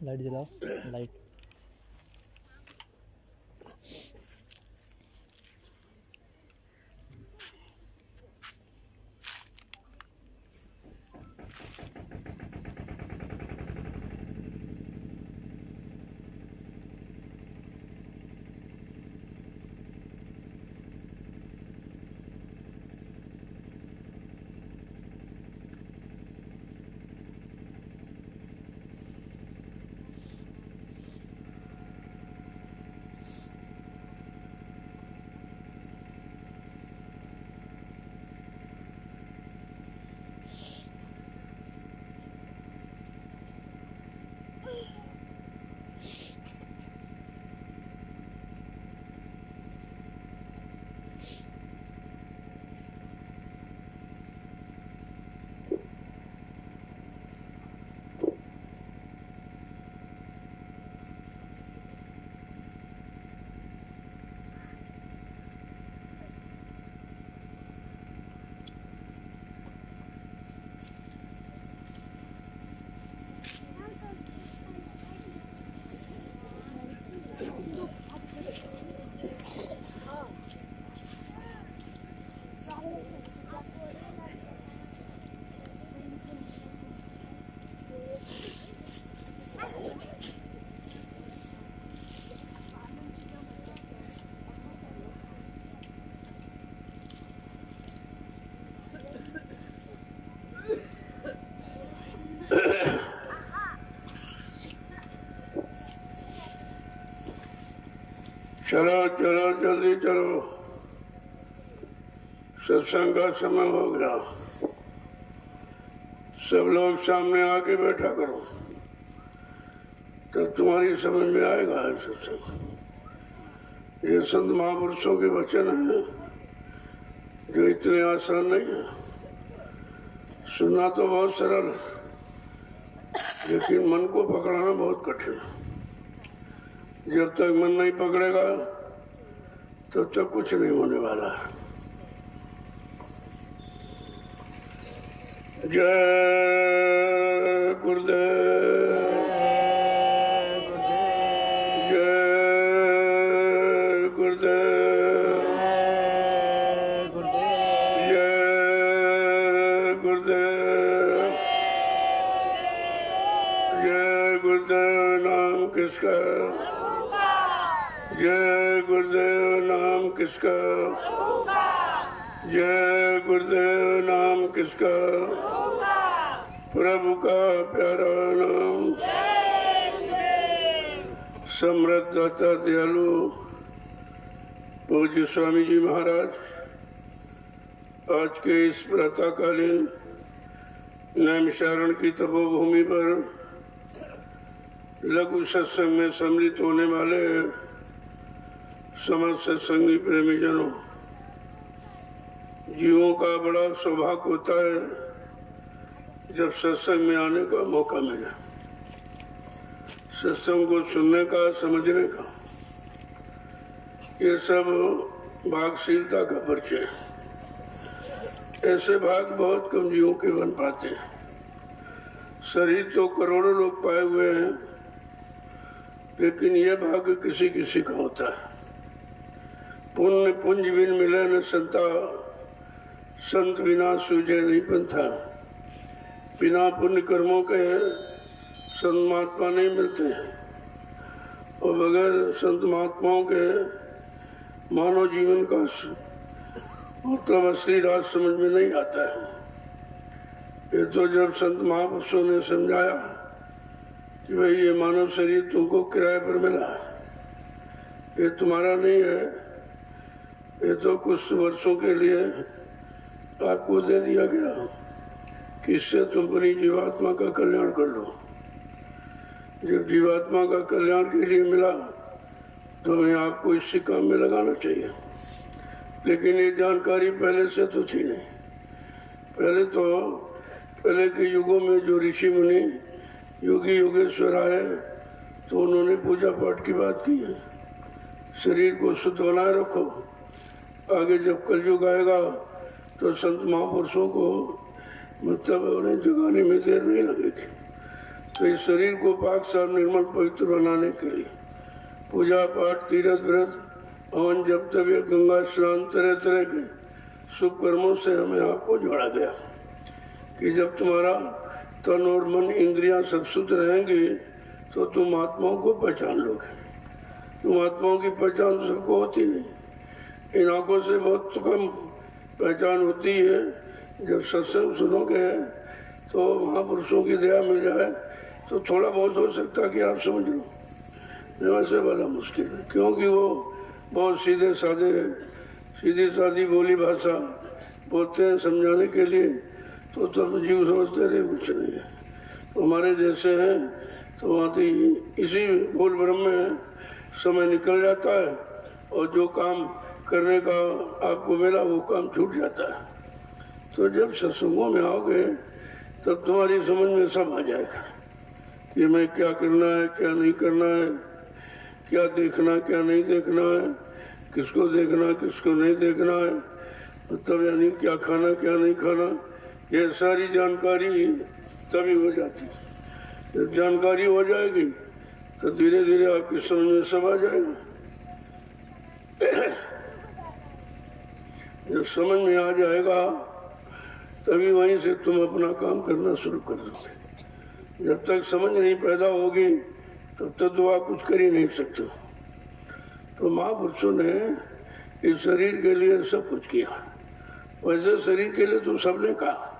Light जलाओ, light. चलो चलो जल्दी चलो, सत्संग का समय हो गया। सब लोग सामने आके बैठा करो, तब तुम्हारी समझ में आएगा सत्संग। ये संत महापुरुषों के वचन हैं जो इतने आसान नहीं है। सुनना तो बहुत सरल है, लेकिन मन को पकड़ना बहुत कठिन है। जब तक मन नहीं पकड़ेगा तब तक कुछ नहीं होने वाला है। जय गुरुदेव, जय गुरुदेव, जय गुरुदेव, जय गुरुदेव। नाम किसका? जय गुरुदेव। नाम किसका? जय गुरुदेव। नाम किसका? प्रभु का प्यारा नाम। समृद्ध दाता दयालु पूज्य स्वामी जी महाराज आज के इस प्रातःकालीन नैमिषारण्य की तपोभूमि पर लघु सत्संग में सम्मिलित होने वाले समस्त सत्संगी प्रेमी जनों, जीवों का बड़ा सौभाग्य होता है जब सत्संग में आने का मौका मिले, सत्संग को सुनने का, समझने का। ये सब भागशीलता का परिचय है। ऐसे भाग बहुत कम जीवों के बन पाते हैं। शरीर तो करोड़ों लोग पाए हुए हैं, लेकिन यह भाग्य किसी किसी का होता है। पुण्य पुंज बिन मिले न संता, संत बिना सूझे नहीं पंथा। बिना पुण्य कर्मों के संत महात्मा नहीं मिलते, और बगैर संत महात्माओं के मानव जीवन का मतलब असली राज समझ में नहीं आता है। ये तो जब संत महापुरुषों ने समझाया कि भाई ये मानव शरीर तुमको किराए पर मिला, ये तुम्हारा नहीं है, ये तो कुछ वर्षों के लिए आपको दे दिया गया कि इससे तुम अपनी जीवात्मा का कल्याण कर लो। जब जीवात्मा का कल्याण के लिए मिला तो हमें आपको इसी काम में लगाना चाहिए। लेकिन ये जानकारी पहले से तो थी नहीं। पहले के युगों में जो ऋषि मुनि, योगी योगेश्वर आए, तो उन्होंने पूजा पाठ की बात की है। शरीर को शुद्ध बनाए रखो, आगे जब कलयुग आएगा तो संत महापुरुषों को मतलब उन्हें जगाने में देर नहीं लगेगी। तो इस शरीर को पाक साफ निर्मल पवित्र बनाने के लिए पूजा पाठ, तीर्थ व्रत, हवन, जप तप, गंगा स्नान, तरह तरह के शुभ कर्मों से हमें आपको जोड़ा गया कि जब तुम्हारा तन और मन, इंद्रियां सब शुद्ध रहेंगे तो तुम आत्माओं को पहचान लोगे। तुम आत्माओं की पहचान सबको होती नहीं। इन आंखों से बहुत कम पहचान होती है। जब सत्संग सुनोगे तो महापुरुषों की दया मिल जाए तो थोड़ा बहुत हो सकता है कि आप समझ लो, वैसे बड़ा मुश्किल है, क्योंकि वो बहुत सीधे साधे, सीधी सादी बोली भाषा बोलते हैं समझाने के लिए, तो तब जीव समझते रहे कुछ नहीं है। तो हमारे जैसे हैं तो वहाँ इसी बोल ब्रह्म में समय निकल जाता है और जो काम करने का आपको मिला वो काम छूट जाता है। तो जब सत्संगों में आओगे तब तुम्हारी समझ में सब आ जाएगा कि मैं क्या करना है, क्या नहीं करना है, क्या देखना, क्या नहीं देखना है, किसको देखना, किसको नहीं देखना है, मतलब यानी क्या खाना, क्या नहीं खाना, ये सारी जानकारी तभी हो जाती है। जब जानकारी हो जाएगी तो धीरे धीरे आपकी समझ में सब आ जाएगा। जब समझ में आ जाएगा तभी वहीं से तुम अपना काम करना शुरू कर दोगे। जब तक समझ नहीं पैदा होगी तब तक तो आप कुछ कर ही नहीं सकते। तो महापुरुषों ने इस शरीर के लिए सब कुछ किया। वैसे शरीर के लिए तो सबने कहा,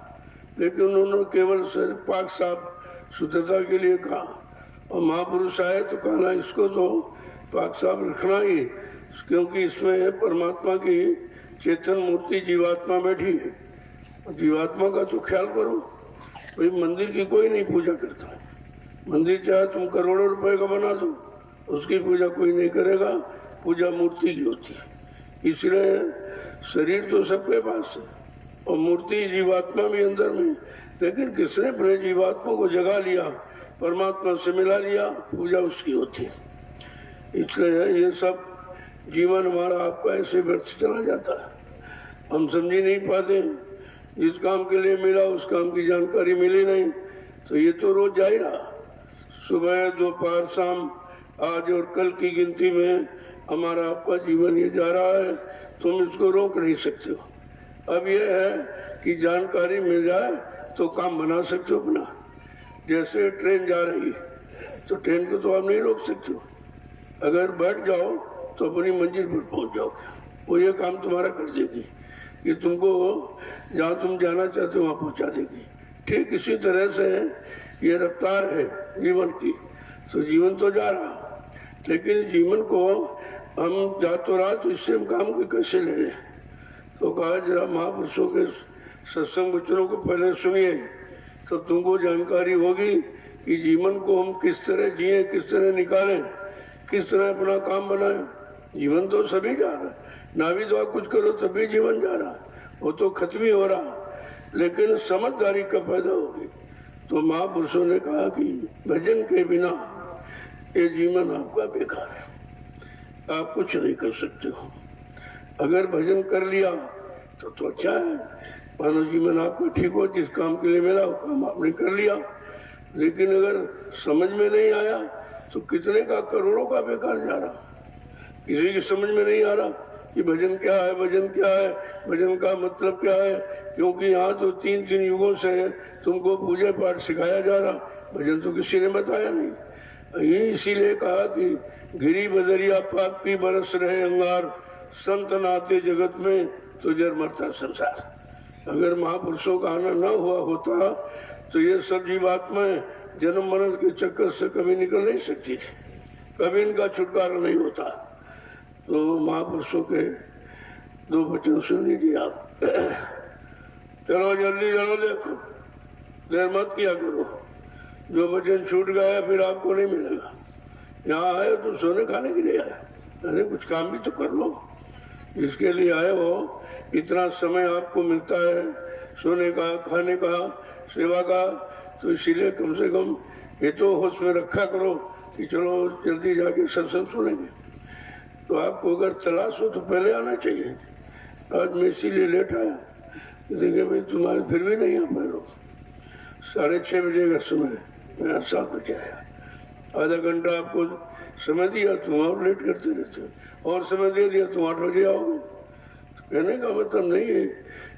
लेकिन उन्होंने केवल शरीर पाक साफ शुद्धता के लिए कहा। और महापुरुष आए तो कहना इसको तो पाक साफ रखना ही, क्योंकि इसमें परमात्मा की चेतन मूर्ति जीवात्मा बैठी है। जीवात्मा का तो ख्याल करो। भाई मंदिर की कोई नहीं पूजा करता। मंदिर चाहे तुम करोड़ों रुपए का बना दो, उसकी पूजा कोई नहीं करेगा। पूजा मूर्ति की होती है। इसलिए शरीर तो सबके पास है और मूर्ति जीवात्मा भी अंदर में, लेकिन किसने अपने जीवात्मा को जगा लिया, परमात्मा से मिला लिया, पूजा उसकी होती है। इसलिए ये सब जीवन हमारा आपका ऐसे व्यर्थ चला जाता है। हम समझ ही नहीं पाते। जिस काम के लिए मिला उस काम की जानकारी मिली नहीं तो ये तो रोज जा ही रहा। सुबह, दोपहर, शाम, आज और कल की गिनती में हमारा आपका जीवन ये जा रहा है। तुम इसको रोक नहीं सकते हो। अब ये है कि जानकारी मिल जाए तो काम बना सकते हो अपना। जैसे ट्रेन जा रही है तो ट्रेन को तो आप नहीं रोक सकते हो। अगर बैठ जाओ तो अपनी मंजिल पर पहुंच जाओगे। वो ये काम तुम्हारा कर देगी कि तुमको जहाँ तुम जाना चाहते हो वहाँ पहुँचा देगी। ठीक इसी तरह से ये रफ्तार है जीवन की। तो जीवन तो जा रहा, लेकिन जीवन को हम जा तो रहा तो इससे हम काम को कैसे ले लें। तो कहा जरा महापुरुषों के सत्संग वचनों को पहले सुनिए तो तुमको जानकारी होगी कि जीवन को हम किस तरह जिए, किस तरह निकालें, किस तरह अपना काम बनाएं। जीवन तो सभी जा रहा है, ना भी तो आप कुछ करो तभी जीवन जा रहा, वो तो खत्म ही हो रहा। लेकिन समझदारी कब पैदा होगी। तो महापुरुषों ने कहा कि भजन के बिना ये जीवन आपका बेकार है, आप कुछ नहीं कर सकते हो। अगर भजन कर लिया तो अच्छा है, मानो जीवन आपका ठीक हो, जिस काम के लिए मिला वो काम आपने कर लिया। लेकिन अगर समझ में नहीं आया तो कितने का, करोड़ों का बेकार जा रहा। किसी की समझ में नहीं आ रहा कि भजन क्या है, भजन क्या है, भजन का मतलब क्या है। क्योंकि यहाँ तो तीन युगों से तुमको पूजा पाठ सिखाया जा रहा, भजन तो किसी ने बताया नहीं। ये इसीलिए कहा कि गिरी बदरिया पाप की बरस रहे अंगार, संत नाते जगत में तो जर मरता संसार। अगर महापुरुषों का आना न हुआ होता तो ये सब जीवात्माएं जन्म मरण के चक्कर से कभी निकल नहीं सकती थी, कभी इनका छुटकारा नहीं होता। तो महापुरुषों के दो वचन सुन लीजिए आप। चलो जल्दी चलो, देखो देर मत किया करो। जो वचन छूट गया फिर आपको नहीं मिलेगा। यहाँ आए तो सोने खाने के लिए आए, अरे कुछ काम भी तो कर लो। जिसके लिए आए हो इतना समय आपको मिलता है सोने का, खाने का, सेवा का, तो इसीलिए कम से कम ये तो होश में रखा करो कि चलो जल्दी जाके सत्संग सुनेंगे, तो आपको अगर तलाश हो तो पहले आना चाहिए। आज मैं इसीलिए लेट आया, देखे भाई तुम्हारे फिर भी नहीं आ पाए लोग। 6:30 बजे का समय, मैं 7 बजे आया। आधा घंटा आपको समय दिया, तुम और लेट करते रहते हो, और समय दे दिया तुम 8 बजे आओगे। तो कहने का मतलब नहीं है,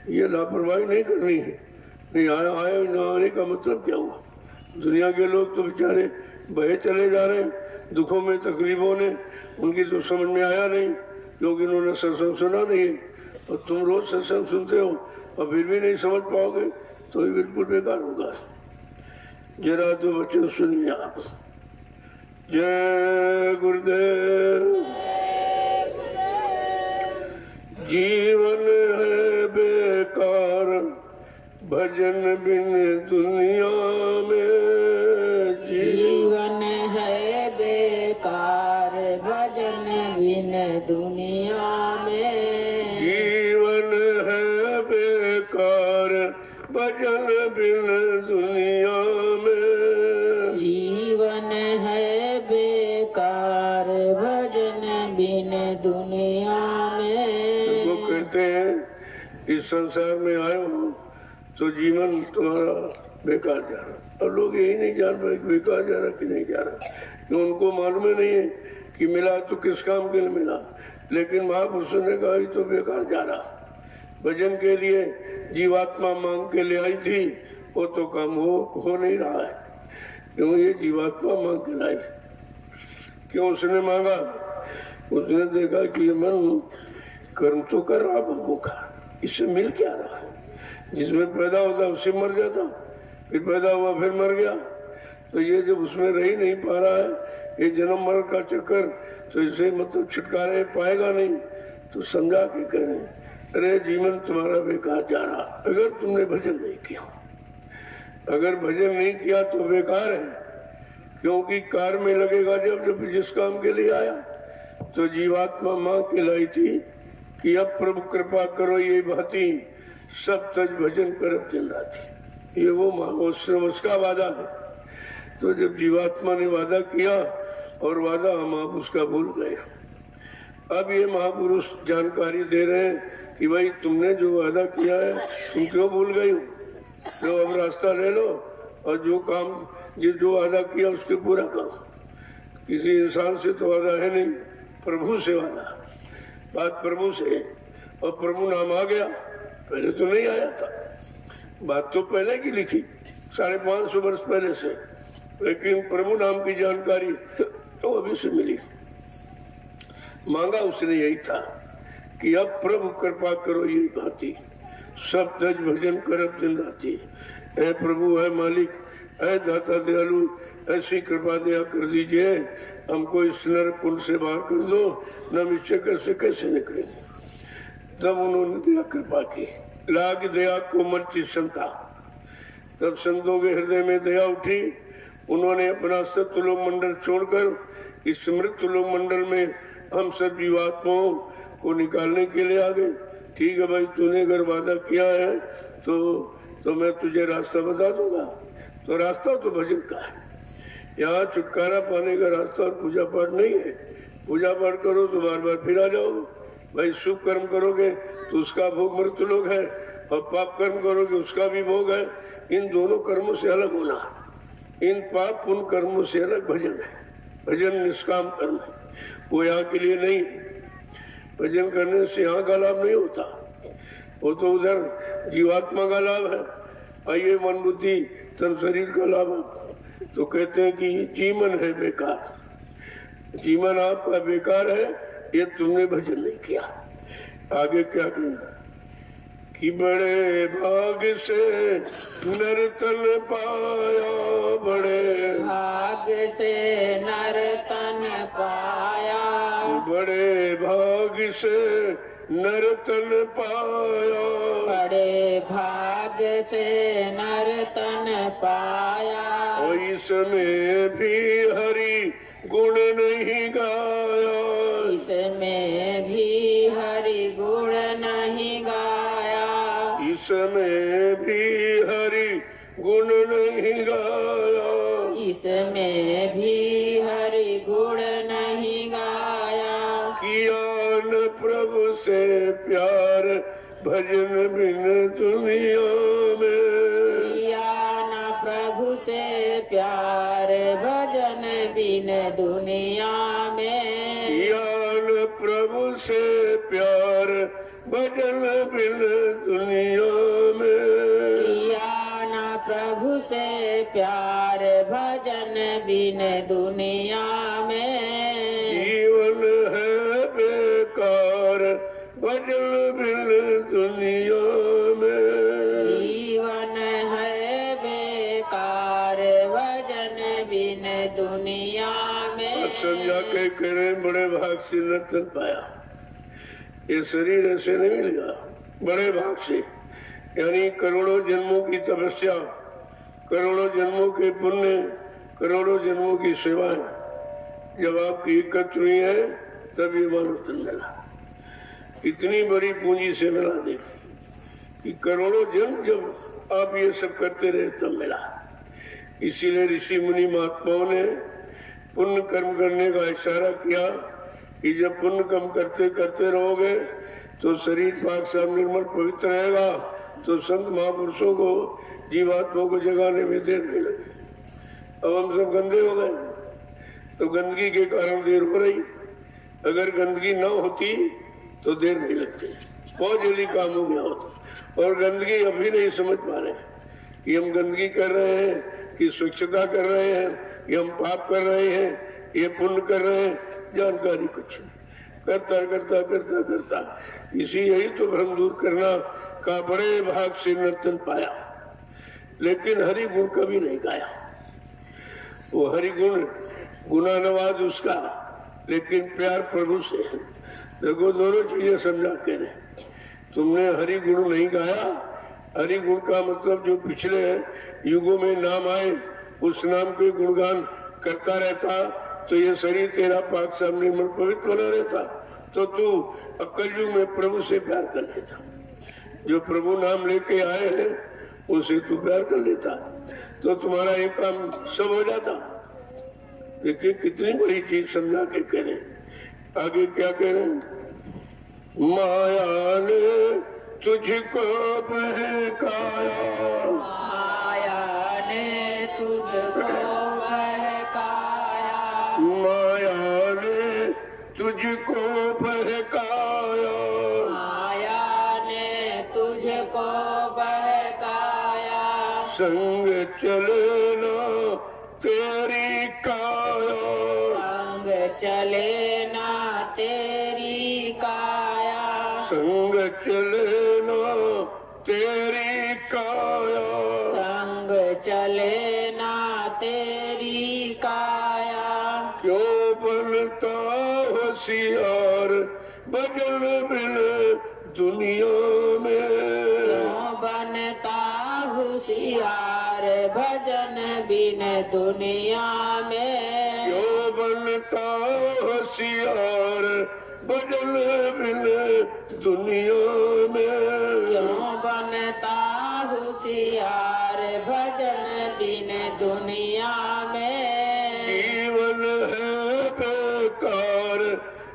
ये लापरवाही नहीं करनी है। नहीं आया आया न आने का मतलब क्या हुआ? दुनिया के लोग तो बेचारे बहे चले जा रहे हैं दुखों में, तकलीफों ने उनकी तो समझ में आया नहीं, क्योंकि उन्होंने सत्संग सुना नहीं है। और तुम रोज सत्संग सुनते हो और फिर भी नहीं समझ पाओगे तो ये बिल्कुल बेकार होगा। जरा तो वचन सुनिए आप। जय गुरुदेव। जीवन है बेकार भजन बिन दुनिया में। जीवन है बेकार भजन बिन दुनिया में। जीवन है बेकार भजन बिन दुनिया में। जीवन है बेकार भजन बिन दुनिया में। वो कहते हैं इस संसार में आए हो तो जीवन तुम्हारा बेकार जा रहा। और लोग यही नहीं जान पाए बेकार जा रहा कि नहीं जा रहा, तो उनको मालूम ही नहीं है कि मिला तो किस काम के लिए मिला। लेकिन महापुरुषों ने कहा तो बेकार जा रहा। भजन के लिए जीवात्मा मांग के ले आई थी, वो तो काम हो नहीं रहा है, क्यों? ये जीवात्मा मांग के लाई। क्यों उसने मांगा? उसने देखा कि मन कर्म तो कर रहा भगवों का, इससे मिल क्या रहा है? जिसमें पैदा होता उससे मर जाता, फिर पैदा हुआ फिर मर गया। तो ये जब उसमें रह ही नहीं पा रहा है, ये जन्म मरण का चक्कर, तो इसे मतलब छुटकारे पाएगा नहीं। तो समझा के करें, अरे जीवन तुम्हारा बेकार जा रहा अगर तुमने भजन नहीं किया। अगर भजन नहीं किया तो बेकार है, क्योंकि कार में लगेगा जब जिस काम के लिए आया। तो जीवात्मा मां के लाई थी कि अब प्रभु कृपा करो ये भांति सब तज भजन करब दिन राती। ये वो उसका वादा है। तो जब जीवात्मा ने वादा किया और वादा हम आप उसका भूल गए। अब ये महापुरुष जानकारी दे रहे हैं कि भाई तुमने जो वादा किया है तुम क्यों भूल गई हो? तो अब रास्ता ले लो और जो काम जो वादा किया उसके पूरा करो। किसी इंसान से तो वादा है नहीं, प्रभु से वादा। बात प्रभु से, और प्रभु नाम आ गया, पहले तो नहीं आया था। बात तो पहले की लिखी 550 वर्ष पहले से, लेकिन प्रभु नाम की जानकारी तो अभी से मिली। मांगा उसने यही था कि अब प्रभु कृपा करो ये भांति सब तज भजन करब दिन राती। ऐ प्रभु, है मालिक, ऐ दाता दयालु, ऐसी कृपा दया कर दीजिए, हमको इस नरक कुंड से बाहर कर दो, न इस चक्कर से कैसे निकलेंगे। तब उन्होंने दया कृपा की, लाग दया कोमल चिंता। तब संतों के हृदय में दया उठी। उन्होंने अपना सत्यलोक मंडल छोड़कर इस मृत्यु लोक मंडल में हम सब जीवात्माओं को निकालने के लिए आ गए। ठीक है भाई, तूने अगर वादा किया है तो मैं तुझे रास्ता बता दूंगा। तो रास्ता तो भजन का है। यहाँ छुटकारा पाने का रास्ता और पूजा पाठ नहीं है। पूजा पाठ करो तो बार बार फिर आ जाओगे। भाई शुभ कर्म करोगे तो उसका भोग मृत्यु लोक है, और पाप कर्म करोगे उसका भी भोग है। इन दोनों कर्मों से अलग होना, इन पाप पुण्य कर्मों से अलग भजन है। भजन निष्काम कर्म है, वो यहाँ के लिए नहीं। भजन करने से यहाँ का लाभ नहीं होता, वो तो उधर जीवात्मा का लाभ है। आइए मन बुद्धि तन शरीर का लाभ है। तो कहते हैं कि जीवन है बेकार, जीवन आपका बेकार है, ये तुमने भजन नहीं किया। आगे क्या कहना कि बड़े भाग से नर तन पाया, बड़े भाग से नर तन पाया, बड़े भाग से नर तन पाया, बड़े भाग से नर तन पाया। और इसमें भी हरि गुण नहीं गाया, इसमें भी हरि गुण नहीं गाया, इसमें भी हरि गुण नहीं गाया, इसमें भी हरि गुण नहीं गाया। किया न प्रभु से प्यार भजन बिन दुनिया में, किया न प्रभु से प्यार भजन बिन दुनिया में। किया न प्रभु से प्यार भजन बिन दुनिया में, किया न प्रभु से प्यार भजन बिन दुनिया में। जीवन है बेकार भजन बिन दुनिया में, जीवन है बेकार भजन बिन दुनिया में। समझा के करें बड़े भाग से नर्तन पाया। ये शरीर ऐसे नहीं मिलेगा, बड़े भाग से, यानी करोड़ों जन्मों की तपस्या, करोड़ों जन्मों के पुण्य, करोड़ों जन्मों की सेवाएं जब आपकी एकत्र हुई है तब ये मानव मिला। इतनी बड़ी पूंजी से मिला देखी कि करोड़ों जन्म जब आप ये सब करते रहे तब मिला। इसीलिए ऋषि मुनि महात्माओं ने पुण्य कर्म करने का इशारा किया कि जब पुण्य कर्म करते करते रहोगे तो शरीर पाक साफ निर्मल पवित्र रहेगा, तो संत महापुरुषों को जीवात्माओं को जगाने में देर नहीं लगे। अब हम सब गंदे हो गए तो गंदगी के कारण देर हो रही, अगर गंदगी न होती तो देर नहीं लगती, बहुत जल्दी काम हो गया होता। और गंदगी अभी नहीं समझ पा रहे कि हम गंदगी कर रहे हैं कि स्वच्छता कर रहे हैं, ये हम पाप कर रहे हैं, ये पुण्य कर रहे हैं, जानकारी कुछ नहीं। करता करता करता करता इसी यही तो भ्रम दूर करना का बड़े भाग से नर्तन पाया, लेकिन हरि गुण कभी नहीं गाया। वो हरि गुण गुना नवाज उसका, लेकिन प्यार प्रभु से। देखो दोनों चीजें समझा के रहे। तुमने हरि गुण नहीं गाया, हरि गुण का मतलब जो पिछले युगों में नाम आए उस नाम के गुणगान करता रहता तो ये शरीर तेरा पाक साफ निर्मल पवित्र बना रहता, तो तू अक्कल युग में प्रभु से प्यार कर लेता। जो प्रभु नाम लेके आए हैं उनसे तू प्यार कर लेता तो तुम्हारा एक काम सब हो जाता। देखिए कितनी बड़ी चीज समझा के करें। आगे क्या कह रहे हैं? माया ने तुझको बहकाया, माया ने तुझको बहकाया, माया ने तुझको बहकाया, माया ने तुझको बहकाया। संग चले ना तेरी काया, संग चले ना तेरी काया, संग चले ना तेरी काया, संग चले ना तेरी काया। क्यों बनता होशियार भजन बिन दुनिया में, क्यों बनता होशियार भजन बिन दुनिया में। क्यों बनता होशियार भजन बिन दुनिया में, क्यों बनता होशियार भजन बिन दुनिया में। जीवन है बेकार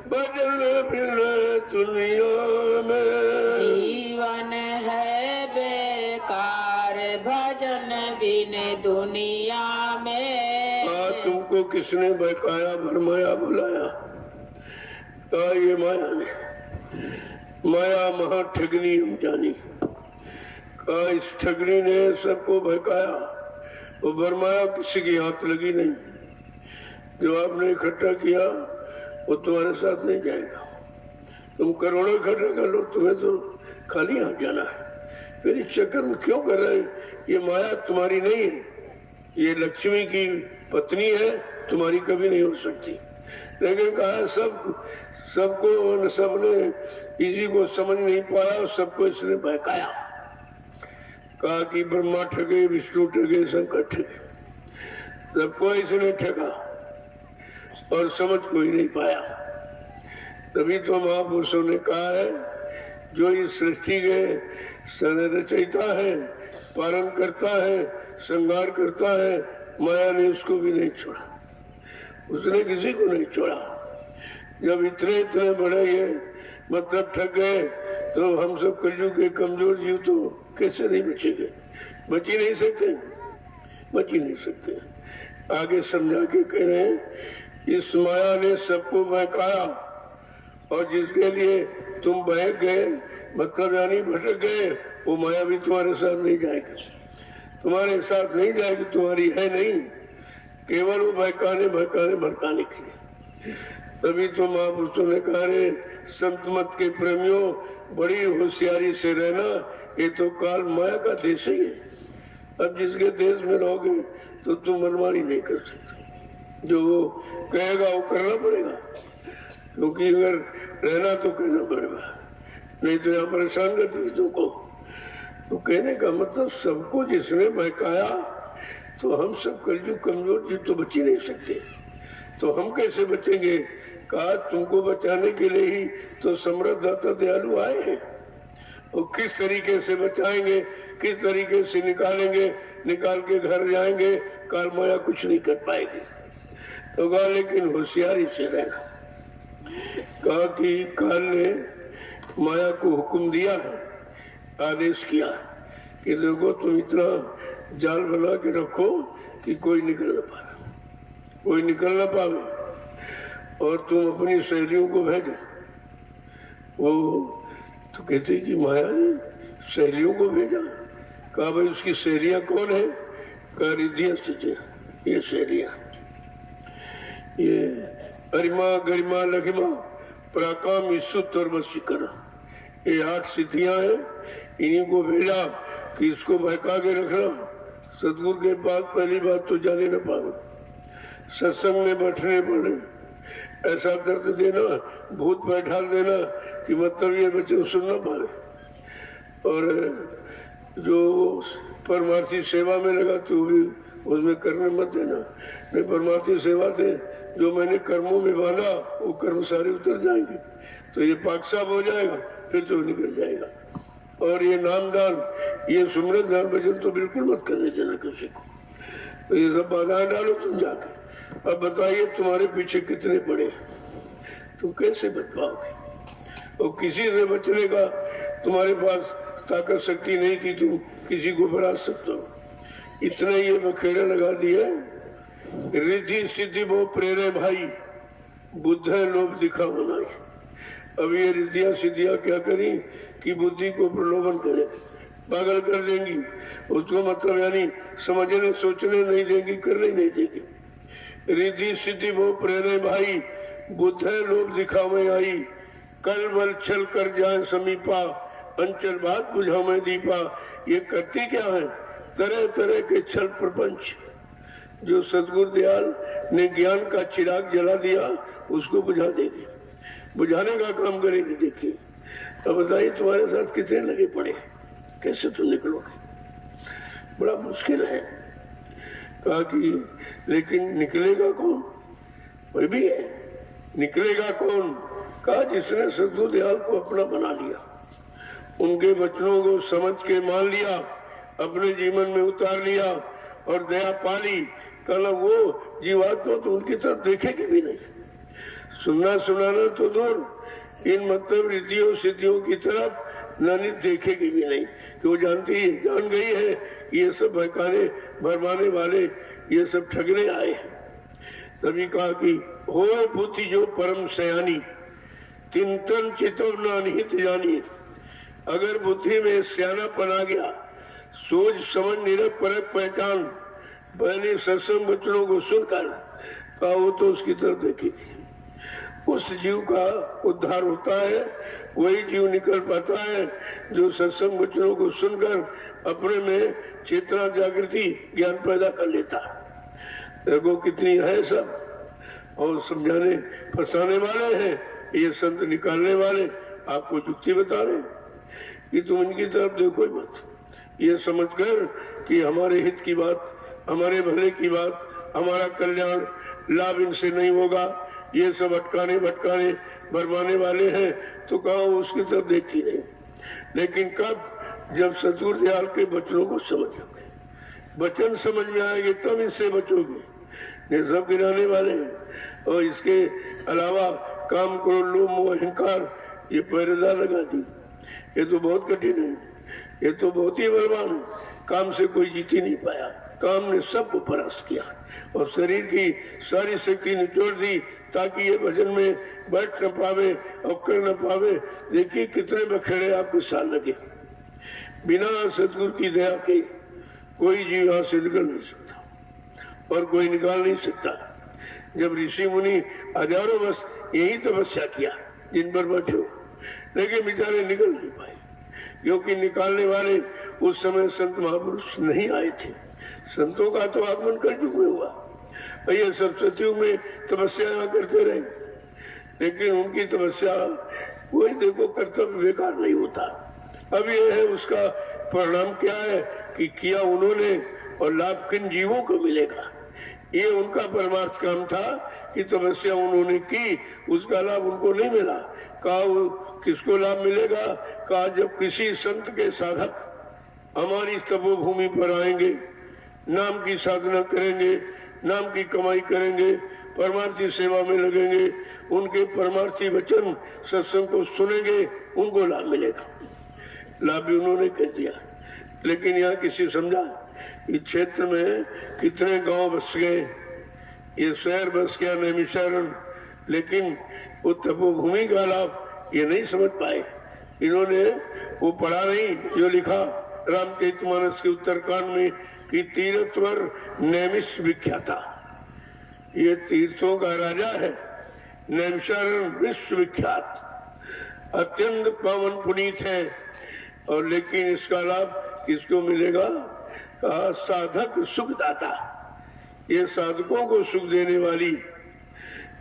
भजन बिन दुनिया में, जीवन है बेकार भजन बिन दुनिया में। तुमको किसने बहकाया भरमाया बुलाया? कहा ये माया ने, माया महा ठगनी हम जानी। कहा इस ठगनी ने सबको बहकाया, वो भरमाया किसी की हाथ लगी नहीं। जो आपने इकट्ठा किया वो तुम्हारे साथ नहीं जाएगा। तुम करोड़ों इकट्ठा कर लो, तुम्हें तो खाली हाथ जाना है। फिर इस चक्कर में क्यों कर रहे? ये माया तुम्हारी नहीं है, ये लक्ष्मी की पत्नी है, तुम्हारी कभी नहीं हो सकती। लेकिन कहा सबको सबने इसी को समझ नहीं पाया और सबको इसने बहकाया। कहा कि ब्रह्मा ठगे, विष्णु ठगे, शंकर ठगे, सबको इसने ठगा और समझ कोई नहीं पाया। तभी तो महापुरुषों ने कहा है जो इस सृष्टि के रचयिता है पालन करता है, श्रृंगार करता है, माया ने उसको भी नहीं छोड़ा, उसने किसी को नहीं छोड़ा। जब इतने इतने बड़े ये मतलब ठग गए तो हम सब कलयुग के कमजोर जीव तो कैसे नहीं बचेंगे? बच ही नहीं सकते, बच ही नहीं सकते। आगे समझा के कह रहे हैं इस माया ने सबको बहकाया और जिसके लिए तुम बहक गए मतलब यानी भटक गए, वो माया भी तुम्हारे साथ नहीं जाएगी, तुम्हारे साथ नहीं जाएगी, तुम्हारी है नहीं, केवल वो बहकाने भड़काने भड़काने के लिए। तभी तो महापुरुषों ने कहा रे संत मत के प्रेमियों बड़ी होशियारी से रहना, ये तो काल माया का देश ही है। अब जिसके देश में रहोगे तो तुम मनमानी नहीं कर सकते, जो वो कहेगा वो करना पड़ेगा, क्योंकि अगर रहना तो कहना पड़ेगा, नहीं तो यहाँ परेशान कर दी तुमको। तो कहने का मतलब सबको जिसने बहकाया तो हम सब कलयुग कमजोर जीव तो बच ही नहीं सकते, तो हम कैसे बचेंगे? कहा तुमको बचाने के लिए ही तो समृद्ध दाता दयालु आए हैं, और किस तरीके से बचाएंगे, किस तरीके से निकालेंगे, निकाल के घर जाएंगे, काल माया कुछ नहीं कर पाएगी। तो कहा लेकिन होशियारी से रहना। कहा कि काल ने माया को हुक्म दिया है, आदेश किया कि देखो तुम इतना जाल बना के रखो कि कोई निकल ना पाए, कोई निकल ना पावे, और तुम अपनी सहेलियों को भेजो। वो तो कहते कि माया ने सहेलियों को भेजा। कहा भाई उसकी सहेलियां कौन है? कहा रिद्धिया सिद्धियां, ये सहेलियां, ये अरिमा गरिमा लघिमा पराकाम ईसुत और वशीकरण, ये 8 सिद्धियां हैं, इन्हीं को भेजा कि इसको बहका के रखना। सतगुरु के पास पहली बात तो जाने न पावे, सत्संग में बैठने पड़े, ऐसा दर्द देना, भूत बैठा देना कि मतलब ये बच्चे सुन न पाए। और जो परमार्थी सेवा में लगा तो भी उसमें करने मत देना, नहीं परमार्थी सेवा से जो मैंने कर्मों में बांधा वो कर्म सारे उतर जाएंगे, तो ये पाक साफ हो जाएगा, फिर तो निकल जाएगा। और ये नामदान, ये सुमरन दान भजन तो बिल्कुल मत करने देना किसी को, तो ये सब बाधाएं डालो तुम जाके। अब बताइए तुम्हारे पीछे कितने पड़े, तुम कैसे बच पाओगे? और किसी से बचने का तुम्हारे पास ताकत शक्ति नहीं कि तुम किसी को बरा सकते हो। इतने ये बखेड़े लगा दिए, रिद्धि सिद्धि वो प्रेरे भाई, बुद्ध है लोभ दिखा बनाई। अब ये रिद्धियां सिद्धियां क्या करी कि बुद्धि को प्रलोभन करे, पागल कर देंगी उसको, मतलब यानी समझने सोचने नहीं देंगी, करने नहीं देंगी। रिद्धि सिद्धि वो प्रेरे भाई, बुद्ध है लोभ दिखावे आई, कल बल छल कर जाए समीपा, अंचल बात बुझा में दीपा। ये करती क्या है? तरह तरह के छल प्रपंच, जो सतगुरु दयाल ने ज्ञान का चिराग जला दिया उसको बुझा देगी, बुझाने का काम करेगी। देखिए अब बताइए तुम्हारे साथ कितने लगे पड़े, कैसे तुम निकलोगे? बड़ा मुश्किल है। कहा कि लेकिन निकलेगा कौन? वही भी है, निकलेगा कौन? कहा जिसने सतगुरु दयाल को अपना बना लिया, उनके वचनों को समझ के मान लिया, अपने जीवन में उतार लिया और दया पाली। कल वो जीवात्मा तो उनकी तरफ देखेगी भी नहीं, सुनना सुनाना तो दूर, इन मतलब रिद्धियों सिद्धियों की तरफ नानी देखेगी भी नहीं, कि वो जानती है, जान गई है कि ये सब बहकाने भरमाने वाले ये सब ठगने आए हैं। तभी कहा कि हो बुद्धि जो परम सयानी, चिंतन चितव नानिहित जानी। अगर बुद्धि में सियानापन आ गया, सोच समझ निरख परख पहचान, पहले सत्संग वचनों को सुनकर कहा वो तो उसकी तरफ देखेगी। उस जीव का उद्धार होता है, वही जीव निकल पाता है जो सत्संग वचनों को सुनकर अपने में चेतना जागृति ज्ञान पैदा कर लेता। देखो कितनी है सब, और समझाने फंसाने वाले हैं ये संत, निकालने वाले आपको युक्ति बता रहे कि तुम इनकी तरफ देखो ही मत, ये समझकर कि हमारे हित की बात, हमारे भले की बात, हमारा कल्याण लाभ इनसे नहीं होगा, ये सब अटकाने भटकाने भरमाने वाले हैं, तो कहा उसकी तरफ देखती नहीं। लेकिन कब जब सतगुरु दयाल के वचनों को समझोगे, वचन समझ में आएंगे तब इससे बचोगे। ये सब गिराने वाले हैं। और इसके अलावा काम, क्रोध, लोभ, मोह, अहंकार, ये पहरेदार लगा दी। ये तो बहुत कठिन है, ये तो बहुत ही बलवान है। काम से कोई जीत ही नहीं पाया, काम ने सबको परास्त किया और शरीर की सारी शक्ति निचोड़ दी ताकि ये भजन में बैठ न पावे और कर न पावे। देखिए कितने बखेड़े आपके साथ लगे। बिना सतगुरु की दया के कोई जीव यहाँ से निकल नहीं सकता और कोई निकाल नहीं सकता। जब ऋषि मुनि हजारों वर्ष यही तपस्या किया जिन पर बैठे हो, लेकिन बेचारे निकल नहीं पाए, क्योंकि निकालने वाले उस समय संत महापुरुष नहीं आए थे। संतों का तो आगमन कर चुके हुआ, ये सब सतयुग में तपस्या करते रहे, लेकिन उनकी तपस्या कोई देखो कर्तव्य बेकार नहीं होता। अब ये है उसका परिणाम क्या है कि किया उन्होंने और लाभ किन जीवों को मिलेगा। ये उनका परमार्थ काम था कि तपस्या उन्होंने की, उसका लाभ उनको नहीं मिला। कहा किसको लाभ मिलेगा? कहा जब किसी संत के साधक हमारी तपोभूमि पर आएंगे, नाम की साधना करेंगे, नाम की कमाई करेंगे, परमार्थी सेवा में लगेंगे, उनके परमार्थी वचन सत्संग को सुनेंगे, उनको लाभ मिलेगा। लाभ भी उन्होंने कह दिया। लेकिन यहाँ किसी समझा इस क्षेत्र में कितने गांव बस गए, ये शहर बस गया नैमिषारण्य, लेकिन वो तपोभूमि का लाभ ये नहीं समझ पाए। इन्होंने वो पढ़ा नहीं जो लिखा रामचरितमानस के उत्तरकांड में कि तीर्थवर नैमिष विख्याता, ये तीर्थों का राजा है। नैमिषारण्य विश्व विख्यात, अत्यंत पावन पुनीत है। और लेकिन इसका लाभ किसको मिलेगा? कहा साधक सुखदाता, ये साधकों को सुख देने वाली,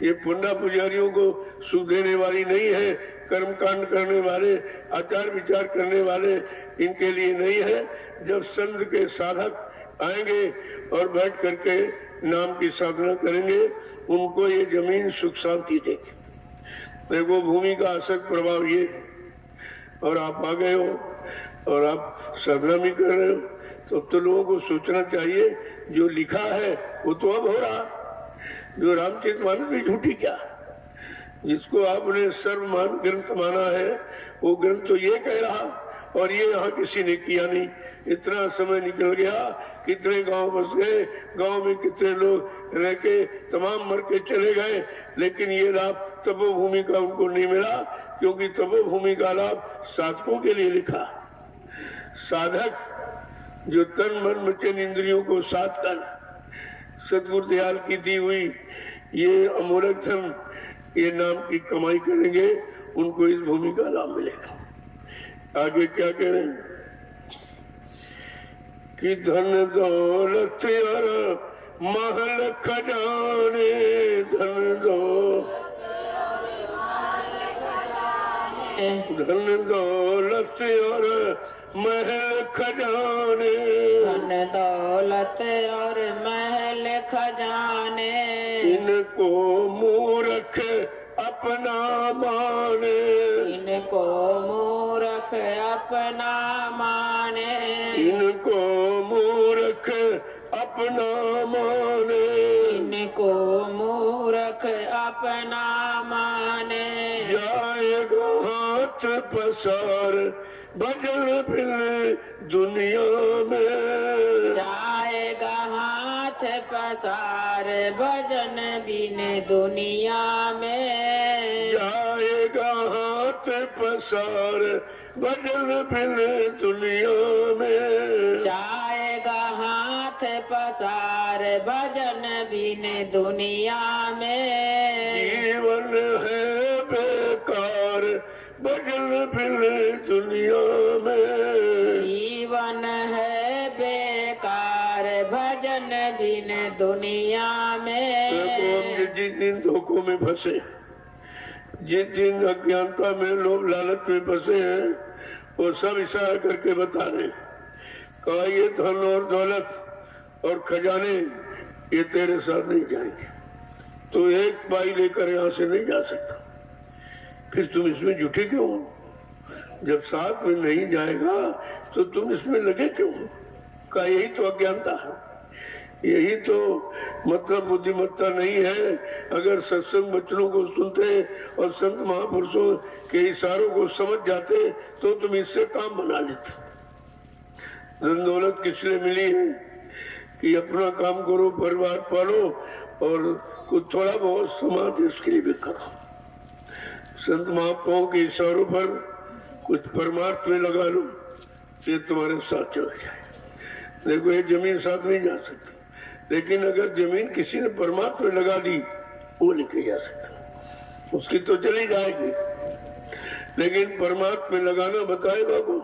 ये पुण्य पुजारियों को सुख देने वाली नहीं है। कर्म कांड करने वाले, आचार विचार करने वाले, इनके लिए नहीं है। जब संत के साधक आएंगे और बैठ करके नाम की साधना करेंगे, उनको ये जमीन सुख शांति देगी। देखो भूमि का असर प्रभाव ये, और आप आ गए हो और आप साधना भी कर रहे हो, तो लोगों को सोचना चाहिए जो लिखा है वो तो अब हो रहा। जो रामचरितमानस भी झूठी क्या, जिसको आपने सर्वमान ग्रंथ माना है, वो ग्रंथ तो ये कह रहा, और ये यहाँ किसी ने किया नहीं। इतना समय निकल गया, कितने गांव बस गए, गांव में कितने लोग रह के तमाम मर के चले गए, लेकिन ये लाभ तपोभूमि का उनको नहीं मिला, क्योंकि तपोभूमि का लाभ साधकों के लिए लिखा। साधक जो तन मन वचन इंद्रियों को साथ कर सतगुरु दयाल की दी हुई ये अमूल्य धन, ये नाम की कमाई करेंगे, उनको इस भूमि का लाभ मिलेगा। आगे क्या कह रहे हैं कि धन दौलत और महल खजाने, धन दौलत और महल खजाने, धन दौलत और महल खजाने, इनको मूर्ख अपना माने, इनको मूर्ख अपना माने, इनको मूर्ख अपना माने, इनको मूर्ख अपना माने। जाएगा हाथ पसार भजन बिन दुनिया में, जाएगा हाथ पसार भजन बिन दुनिया में, जाएगा हाथ पसार भजन बिन दुनिया में, जाएगा हाथ पसार भजन बिन दुनिया में। जीवन है बेकार भजन बिन दुनिया में, जीवन है बेकार भजन बिन दुनिया में। देखो हम जिस दिन धोखों में फंसे, जिस दिन अज्ञानता में लोभ लालच में फंसे हैं, वो सब इशारा करके बता रहे। कहा ये धन और दौलत और खजाने ये तेरे साथ नहीं जाएंगे, तो एक पाई लेकर यहाँ से नहीं जा सकता। फिर तुम इसमें जुटे क्यों हो? जब साथ में नहीं जाएगा तो तुम इसमें लगे क्यों? का यही तो अज्ञानता है, यही तो मतलब बुद्धिमत्ता नहीं है। अगर सत्संग वचनों को सुनते और संत महापुरुषों के इशारों को समझ जाते तो तुम इससे काम बना लेते। धन दौलत किस लिए मिली है कि अपना काम करो, परिवार पालो और कुछ थोड़ा बहुत समाज देश के लिए भी करो। संत महात्माओं के इशारों पर कुछ परमार्थ में लगा लो, ये तुम्हारे साथ चला जाए। देखो ये जमीन साथ नहीं जा सकती, लेकिन अगर जमीन किसी ने परमार्थ में लगा दी वो नहीं जा सकता, उसकी तो चली जाएगी। लेकिन परमार्थ में लगाना बताएगा कौन?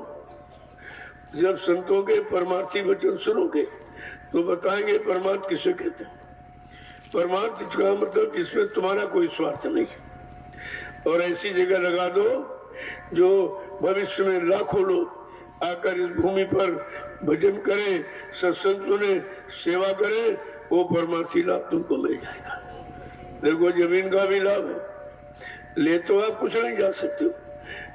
जब संतों के परमार्थी वचन सुनोगे तो बताएंगे परमार्थ किसे कहते हैं। परमार्थ का मतलब जिसमें तुम्हारा कोई स्वार्थ नहीं है। और ऐसी जगह लगा दो जो भविष्य में लाखों लोग आकर इस भूमि पर भजन करें, सत्संग सुने, सेवा करें, वो परमार्थी लाभ तुमको मिल जाएगा। देखो जमीन का भी लाभ है, ले तो आप कुछ नहीं जा सकते हो,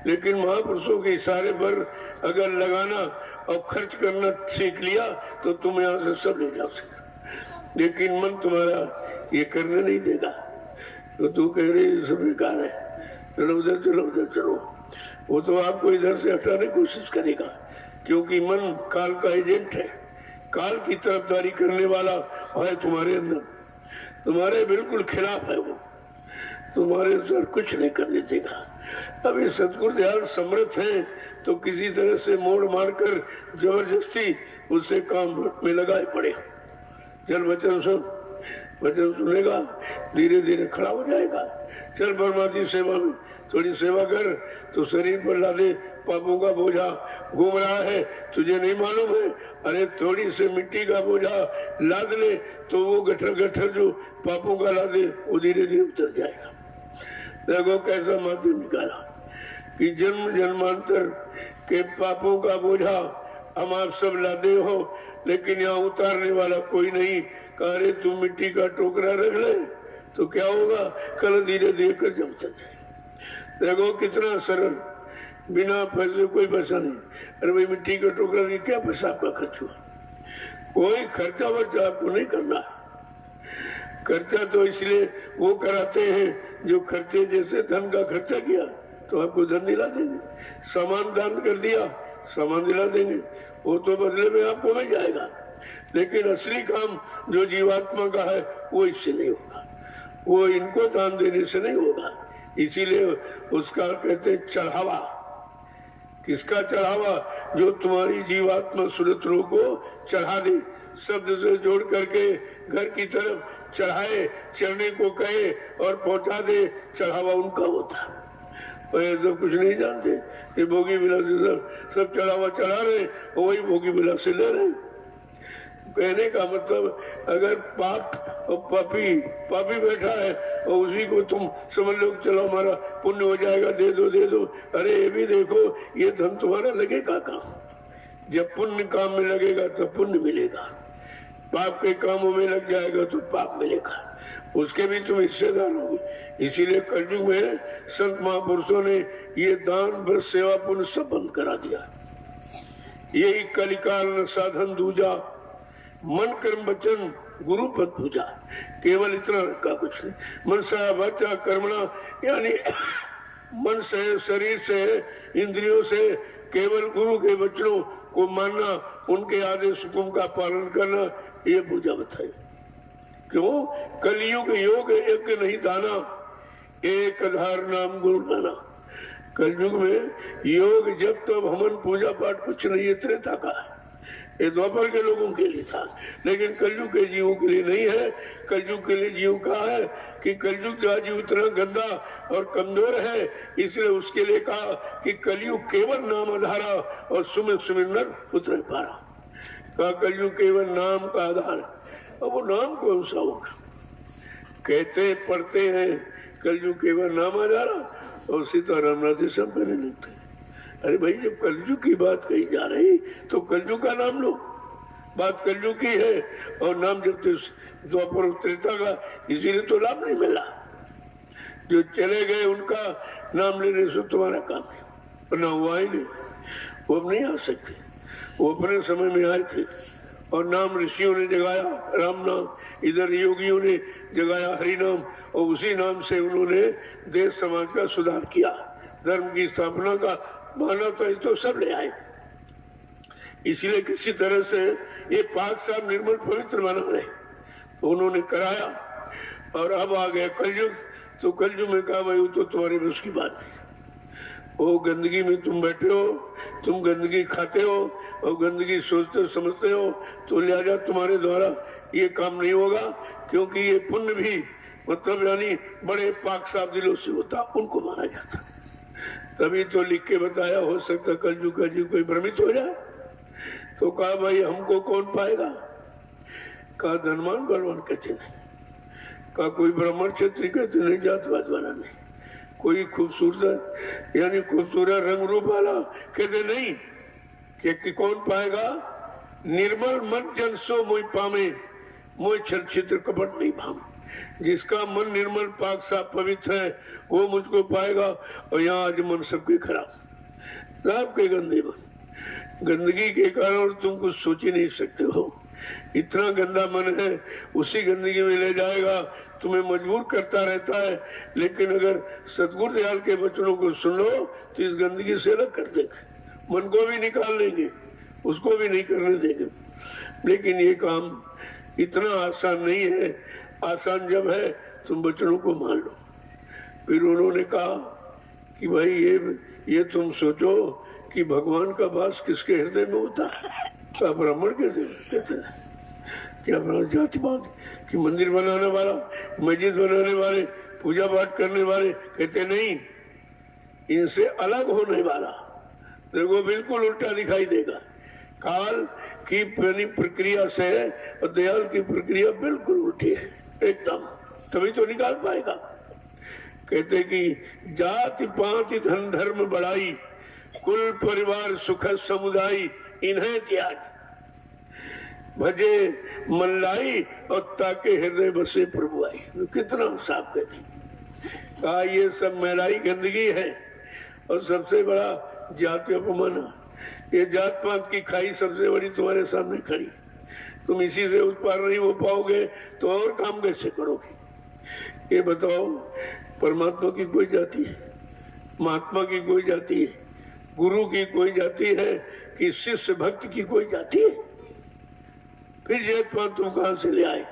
लेकिन महापुरुषों के इशारे पर अगर लगाना और खर्च करना सीख लिया तो तुम यहाँ से सब ले जा सकते। लेकिन मन तुम्हारा ये करने नहीं देगा, तो तू कह रही सब बेकार है, चलो उधर चलो उधर चलो, वो तो आपको इधर से हटाने की कोशिश करेगा, क्योंकि मन काल का एजेंट है, काल की तरफदारी करने वाला है तुम्हारे अंदर, तुम्हारे बिल्कुल खिलाफ है वो, तुम्हारे अंदर कुछ नहीं करने देगा। अभी सतगुरु दयाल समर्थ है तो किसी तरह से मोड़ मारकर जबरदस्ती उससे काम में लगाए पड़े। चल वचन सुन, वचन सुनेगा धीरे धीरे खड़ा हो जाएगा। चल परमात्मा सेवा में थोड़ी सेवा कर, तो शरीर पर लादे पापों का बोझा घूम रहा है, तुझे नहीं मालूम है? अरे थोड़ी से मिट्टी का बोझा लाद ले तो वो गठर गठर जो पापों का लादे वो धीरे धीरे उतर जाएगा। देखो कैसा माध्यम निकाला कि जन्म जन्मांतर के पापों का बोझा हम आप सब लादे हो, लेकिन यहाँ उतारने वाला कोई नहीं। कह रहे तुम मिट्टी का टोकरा रख ले तो क्या होगा, कल धीरे धीरे कर जब उतर जाए। देखो कितना सरल, बिना पैसे कोई पैसा नहीं। अरे भाई मिट्टी का टोकरा नहीं, क्या पैसा आपका खर्च हुआ? कोई खर्चा वर्चा आपको नहीं करना है। खर्चा तो इसलिए वो कराते हैं जो खर्चे जैसे धन का खर्चा किया तो आपको धन दिला देंगे, सामान दान कर दिया सामान दिला देंगे, वो तो बदले में आपको मिल जाएगा। लेकिन असली काम जो जीवात्मा का है वो इससे नहीं होगा, वो इनको दान देने से नहीं होगा। इसीलिए उसका कहते हैं चढ़ावा। किसका चढ़ावा? जो तुम्हारी जीवात्मा सुरत रूह को चढ़ा दे, शब्द से जोड़ करके घर की तरफ चढ़ाए, चढ़ने को कहे और पहुंचा दे, चढ़ावा उनका होता है। और ये सब कुछ नहीं जानते, ये भोगी विलासी सब चढ़ावा चढ़ा रहे और वही भोगी विलासी ले रहे। कहने का मतलब अगर पाप और पापी बैठा है और उसी को तुम समझ लो चलो हमारा पुण्य हो जाएगा, दे दो दे दो। अरे ये भी देखो, ये धन तुम्हारा लगेगा काम। जब पुण्य काम में लगेगा तो पुण्य मिलेगा, पाप के कामों में लग जाएगा तो पाप मिलेगा, उसके भी तुम हिस्सेदार होगे। इसीलिए कलयुग में संत महापुरुषों ने ये दान व्रत सेवा पुण्य सब बंद करा दिया। यही कलिकाल साधन दूजा, मन कर्म वचन गुरु पद पूजा, केवल इतना रखा, कुछ नहीं। मनसा वाचा कर्मणा, यानी मन से, शरीर से, इंद्रियों से केवल गुरु के वचनों को मानना, उनके आदेश हुक्म का पालन करना, ये पूजा बताई। क्यों? कलयुग योग एक नहीं दाना, एक आधार नाम गुरु गाना। कलयुग में योग जब तब हवन पूजा पाठ कुछ नहीं है, त्रेता का है, ये द्वापर के लोगों के लिए था, लेकिन कलयुग के जीवों के लिए नहीं है। कलयुग के लिए जीव कहा है कि कलयुग का जीव इतना गंदा और कमजोर है, इसलिए उसके लिए कहा कि कलयुग केवल नाम आधारा और सुमिर सुमिर नर उतर पारा। कहा कलयुग केवल नाम का आधार है। अब वो नाम कौन सा होगा? कहते पढ़ते हैं कलयुग केवल नाम आधारा और सीताराम राधे सब कहने लगते हैं। अरे भाई जब कलयुग की बात कही जा रही तो कलयुग का नाम लो, बात कलयुग की है और नाम जब द्वापर त्रेता का, इसीलिए तो लाभ नहीं मिला। जो चले गए उनका नाम लेने से तुम्हारा काम है, और ना वो आएंगे, वो अब नहीं आ सकते। वो अपने समय में आए थे और नाम ऋषियों ने जगाया, राम नाम, इधर योगियों ने जगाया हरि नाम, और उसी नाम से उन्होंने देश समाज का सुधार किया, धर्म की स्थापना का, मानवता तो सब ले आए। इसलिए किसी तरह से ये पाक साफ निर्मल पवित्र बना रहे, तो उन्होंने कराया। और अब आ गया कलयुग, तो कलयुग में कहा भाई वो तो तुम्हारी बस की बात नहीं, वो गंदगी में तुम बैठे हो, तुम गंदगी खाते हो और गंदगी सोचते समझते हो, तो लिहाजा तुम्हारे द्वारा ये काम नहीं होगा, क्योंकि ये पुण्य भी मतलब यानी बड़े पाक साफ दिलों से होता, उनको माना जाता। तभी तो लिख के बताया, हो सकता कलयुग का जीव कोई भ्रमित हो जाए। तो कहा भाई हमको कौन पाएगा? कहा धनवान बलवान कहते नहीं, कहा कोई ब्राह्मण क्षत्रिय कहते नहीं, जातवाद वाला नहीं, कोई खूबसूरत यानी खूबसूरत रंग रूप वाला कहते नहीं, कि कौन पाएगा? निर्मल मन जन सो मोहि पामे, मोहि छल छिद्र कपट नहीं भाम। जिसका मन निर्मल पाक साफ पवित्र है वो मुझको पाएगा। और यहाँ आज मन सबके खराब, सबके गंदे मन, गंदगी के कारण तुम कुछ सोच ही नहीं सकते हो। इतना गंदा मन है, उसी गंदगी में ले जाएगा, तुम्हें मजबूर करता रहता है। लेकिन अगर सतगुरु दयाल के वचनों को सुन लो तो इस गंदगी से अलग कर देंगे, मन को भी निकाल लेंगे, उसको भी नहीं करने देंगे। लेकिन ये काम इतना आसान नहीं है। आसान जब है तुम वचनों को मान लो। फिर उन्होंने कहा कि भाई ये तुम सोचो कि भगवान का वास किसके हृदय में होता है? क्या ब्राह्मण के कहते हैं? क्या ब्राह्मण जाति पात कि मंदिर बनाने वाला, मस्जिद बनाने वाले, पूजा पाठ करने वाले? कहते नहीं, इनसे अलग होने वाला। देखो बिल्कुल उल्टा दिखाई देगा। काल की प्रक्रिया से और दयाल की प्रक्रिया बिल्कुल उल्टी है एकदम, तभी तो निकाल पाएगा। कहते कि जाति पाति धन धर्म बढ़ाई, कुल परिवार सुख समुदाय इन्हें त्याग, भजे मल्लाई और ताके हृदय बसे प्रभु आई। तो कितना साफ कहती, कहा ये सब मैलाई गंदगी है और सबसे बड़ा जाति अपमान। ये जात पात की खाई सबसे बड़ी तुम्हारे सामने खड़ी, तुम इसी से उस पार नहीं हो पाओगे तो और काम कैसे करोगे? ये बताओ, परमात्मा की कोई जाति है? महात्मा की कोई जाति है? गुरु की कोई जाति है? कि शिष्य भक्त की कोई जाति है? फिर जात पात तुम कहां से ले आए?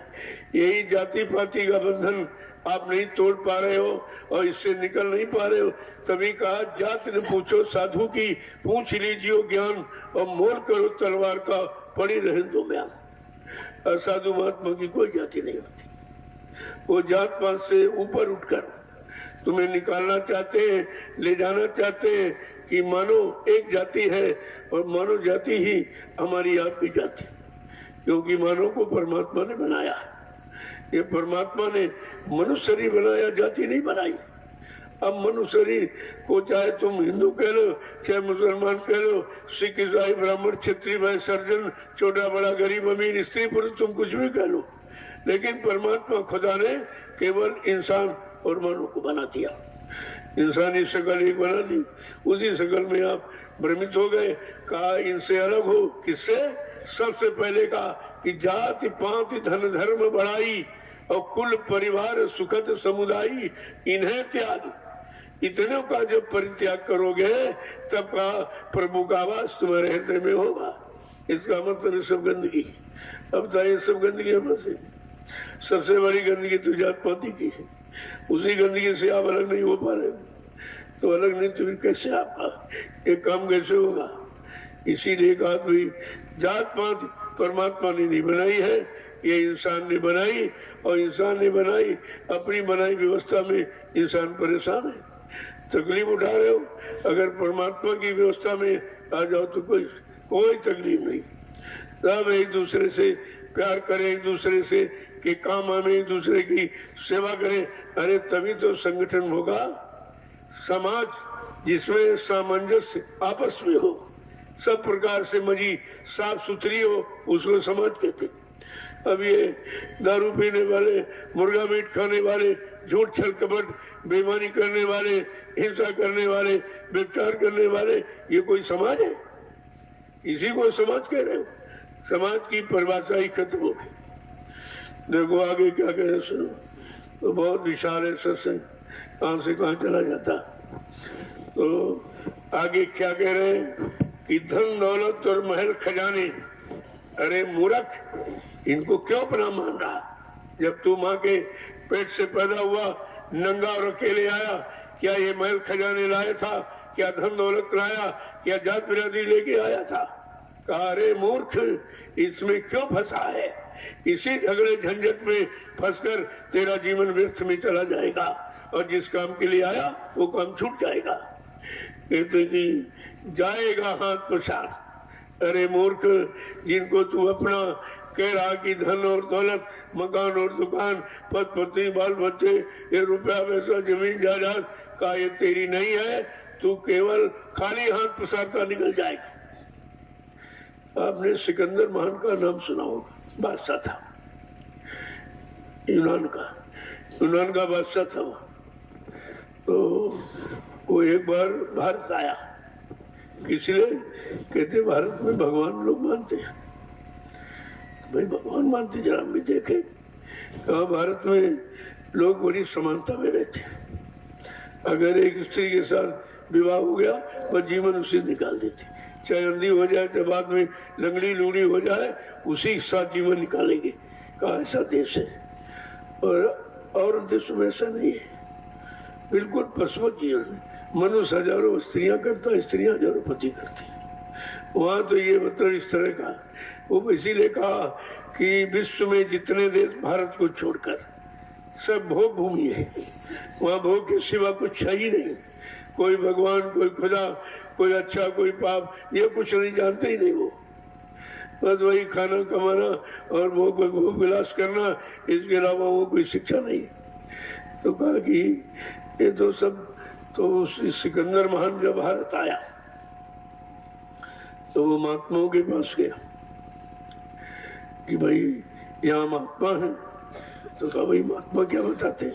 यही जाति पाति का बंधन आप नहीं तोड़ पा रहे हो और इससे निकल नहीं पा रहे हो। तभी कहा जात ने पूछो साधु की, पूछ लीजिए ज्ञान और मोल करो तलवार का, पड़ी रहे दो म्यान। साधु महात्मा की कोई जाति नहीं होती। वो जात पात से ऊपर उठकर तुम्हें निकालना चाहते हैं, ले जाना चाहते हैं कि मानो एक जाति है और मानव जाति ही हमारी आपकी जाति, क्योंकि मानव को परमात्मा ने बनाया। ये परमात्मा ने मनुष्य शरीर बनाया, जाति नहीं बनाई। अब मनुष्य शरीर को चाहे तुम हिंदू कह लो, चाहे मुसलमान कह लो, सिख ईसाई ब्राह्मण क्षत्रिय भाई सर्जन, छोटा बड़ा गरीब अमीर स्त्री पुरुष, तुम कुछ भी कह लो, लेकिन परमात्मा खुदा ने केवल इंसान और मानव को बना दिया। इंसानी शकल एक बना दी, उसी शकल में आप भ्रमित हो गए। कहा इनसे अलग हो, किससे? सबसे पहले कहा कि जाति पाति धन धर्म बढ़ाई और कुल परिवार सुखद समुदाय इन्हें त्याग। इतने का जब परित्याग करोगे तब का प्रभु का आवास तुम्हारे हृदय में होगा। इसका मतलब ये सब गंदगी। अब तो ये सब गंदगी से सबसे बड़ी गंदगी तो जात पाति की है। उसी गंदगी से आप अलग नहीं हो पा रहे, तो अलग नहीं तो फिर कैसे आपका एक काम कैसे होगा? इसीलिए कहा भी जात पात परमात्मा ने नहीं बनाई है, ये इंसान ने बनाई, और इंसान ने बनाई अपनी बनाई व्यवस्था में इंसान परेशान है, तकलीफ उठा रहे हो। अगर परमात्मा की व्यवस्था में आ जाओ तो कोई तकलीफ नहीं। सब एक दूसरे से प्यार करें, एक दूसरे से के काम आवे, एक दूसरे की सेवा करें। अरे तभी तो संगठन होगा, समाज जिसमें सामंजस्य आपस में हो, सब प्रकार से मजी साफ सुथरी हो, उसको समाज कहते। अब ये दारू पीने वाले, मुर्गा मीट खाने वाले, झूठ छल कपट बेईमानी करने वाले, हिंसा करने वाले, व्यभिचार करने वाले, ये कोई समाज है? इसी को समाज कह रहे हो? समाज की परिभाषा ही खत्म हो गई। देखो आगे क्या कह रहे सुनो, तो बहुत विशाल है सत्संग, कहां से कहां चला जाता। तो आगे क्या कह रहे हैं कि धन दौलत और महल खजाने, अरे मूर्ख, इनको क्यों अपना मान रहा? जब तू माँ के पेट से पैदा हुआ, नंगा और अकेले आया, क्या ये महल खजाने लाया था? क्या धन दौलत लाया? क्या जात बिरादरी लेके आया था? कहा अरे मूर्ख, इसमें क्यों फंसा है? इसी झगड़े झंझट में फंसकर तेरा जीवन व्यर्थ में चला जाएगा, और जिस काम के लिए आया वो काम छूट जाएगा। कहते कि जाएगा हाथ पसार। अरे मूर्ख, जिनको तू अपना कह रहा कि धन और दौलत, मकान और दुकान, पद पत्नी, बाल बच्चे, ये रुपया पैसा, जमीन जायदाद का ये तेरी नहीं है, तू केवल खाली हाथ पसारता निकल जाएगा। आपने सिकंदर महान का नाम सुना होगा, बादशाह था यूनान का बादशाह था वो। तो वो एक बार भारत आया, किसी लिए? कहते भारत में भगवान लोग मानते हैं। भाई भगवान मानते, जरा हम भी देखे। कहा भारत में लोग बड़ी समानता में रहते हैं, अगर एक स्त्री के साथ विवाह हो गया वह जीवन उसे निकाल देती, चाहे अंधी हो जाए, चाहे बाद में लंगड़ी लूड़ी हो जाए, उसी के साथ जीवन निकालेंगे। कहा ऐसा देश है, और देशों में ऐसा नहीं है, बिल्कुल पशुवत जीवन है। मनुष्य हजारों स्त्रियां करता, स्त्रियां हजारों पति करती। वहां तो ये मतलब इस तरह का, वो इसीलिए कहा कि विश्व में जितने देश भारत को छोड़कर सब भोग भूमि है, वहां भोग के सिवा कुछ है ही नहीं। कोई भगवान, कोई खुदा, कोई अच्छा, कोई पाप, ये कुछ नहीं जानते ही नहीं। वो बस वही खाना कमाना और भोग विलास करना, इसके अलावा वो कोई शिक्षा नहीं। तो कहा कि ये तो सब, तो सिकंदर महान जब भारत आया तो वो महात्माओं के पास गया कि भाई यहाँ महात्मा है। तो कहा भाई महात्मा क्या बताते,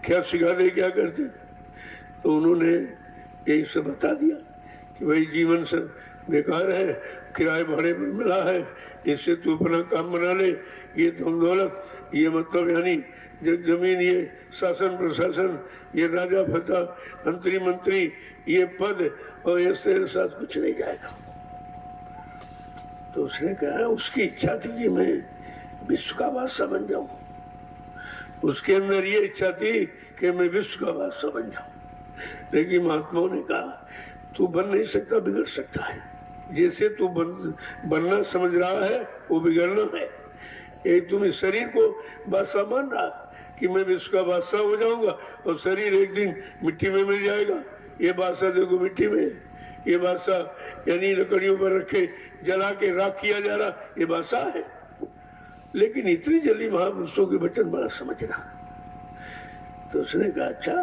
क्या सिखाते, क्या करते? तो उन्होंने यही सब बता दिया कि भाई जीवन सब बेकार है, किराए भाड़े पर मिला है, इससे तू अपना काम बना ले। ये धन दौलत, ये मतलब यानी जमीन, ये शासन प्रशासन, ये राजा फता, मंत्री मंत्री, ये पद, और ये तेरे साथ कुछ नहीं जाएगा। तो उसने कहा उसकी इच्छा थी कि मैं विश्व का बादशाह बन जाऊं, उसके अंदर ये इच्छा थी कि मैं विश्व का बादशाह बन जाऊं। लेकिन महात्माओं ने कहा तू बन नहीं सकता, बिगड़ सकता है। जैसे तू बनना समझ रहा है वो बिगड़ना है। एक तुम इस शरीर को बादशाह मान रहा कि मैं विश्व का बादशाह हो जाऊंगा, और शरीर एक दिन मिट्टी में मिल जाएगा। ये बादशाह देखो मिट्टी में, ये बादशाह यानी लकड़ियों पर रखे जला के राख किया जा रहा, ये बादशाह है। लेकिन इतनी जल्दी महापुरुषों के वचन बड़ा समझना। तो उसने कहा अच्छा,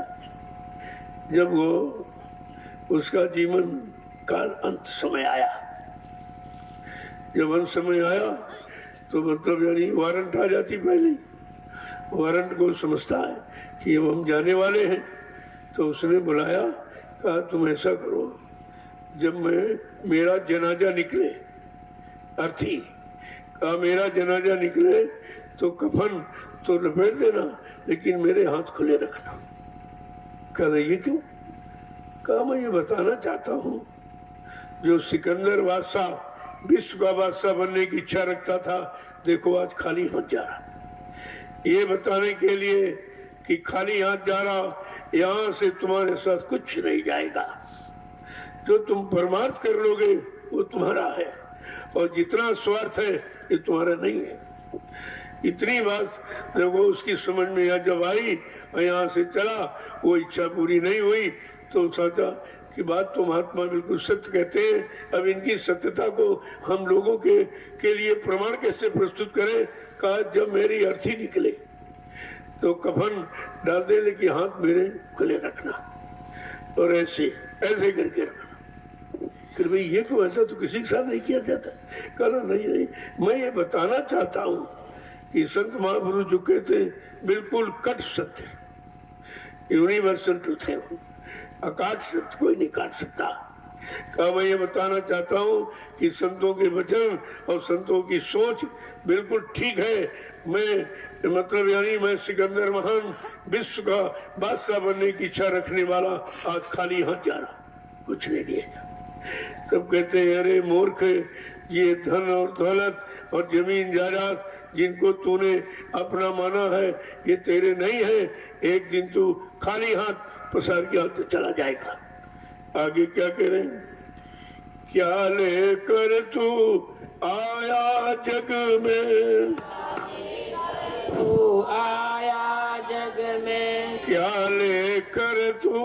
जब वो उसका जीवन काल अंत समय आया, जब अंत समय आया तो मतलब यानी वारंट आ जाती, पहले वारंट को समझता है कि अब हम जाने वाले हैं। तो उसने बुलाया, कहा तुम ऐसा करो, जब मेरा जनाजा निकले, अर्थी कहा मेरा जनाजा निकले तो कफन तो लपेट देना, लेकिन मेरे हाथ खुले रखना। कहा ये क्यों? कहा मैं ये बताना चाहता हूँ, जो सिकंदर बादशाह विश्व का बादशाह बनने की इच्छा रखता था, देखो आज खाली हाथ जा रहा। ये बताने के लिए कि खाली हाथ जा रहा, यहाँ से तुम्हारे साथ कुछ नहीं जाएगा। जो तुम परमार्थ कर लोगे वो तुम्हारा है, और जितना स्वार्थ है ये तुम्हारा नहीं है। इतनी बात जब वो उसकी समझ में जब आई और यहाँ से चला, वो इच्छा पूरी नहीं हुई, तो सोचा कि बात तो महात्मा बिल्कुल सत्य कहते हैं। अब इनकी सत्यता को हम लोगों के लिए प्रमाण कैसे प्रस्तुत करें? कहा जब मेरी अर्थी निकले तो कफन डाल दे, लेकिन हाथ मेरे खुले रखना, और ऐसे ऐसे करके रखना। फिर भाई ये क्यों, ऐसा तो किसी के साथ नहीं किया जाता। कहना नहीं, मैं ये बताना चाहता हूँ कि संत महापुरुष जो कहते हैं बिल्कुल कट सत्य, यूनिवर्सल ट्रुथ है वो। अकाट शब्द कोई नहीं काट सकता। कहा मैं ये बताना चाहता हूँ कि संतों के वचन और संतों की सोच बिल्कुल ठीक है। मैं मतलब यानी मैं सिकंदर महान विश्व का बादशाह बनने की इच्छा रखने वाला आज खाली हाथ जा रहा, कुछ नहीं दिया। तब कहते हैं अरे मूर्ख, ये धन और दौलत और जमीन जायदाद जिनको तूने अपना माना है ये तेरे नहीं है। एक दिन तू खाली हाथ पसार के हाथ चला जाएगा। आगे क्या कह रहे हैं? क्या लेकर तू आया जग में, तू आया जग में, क्या लेकर तू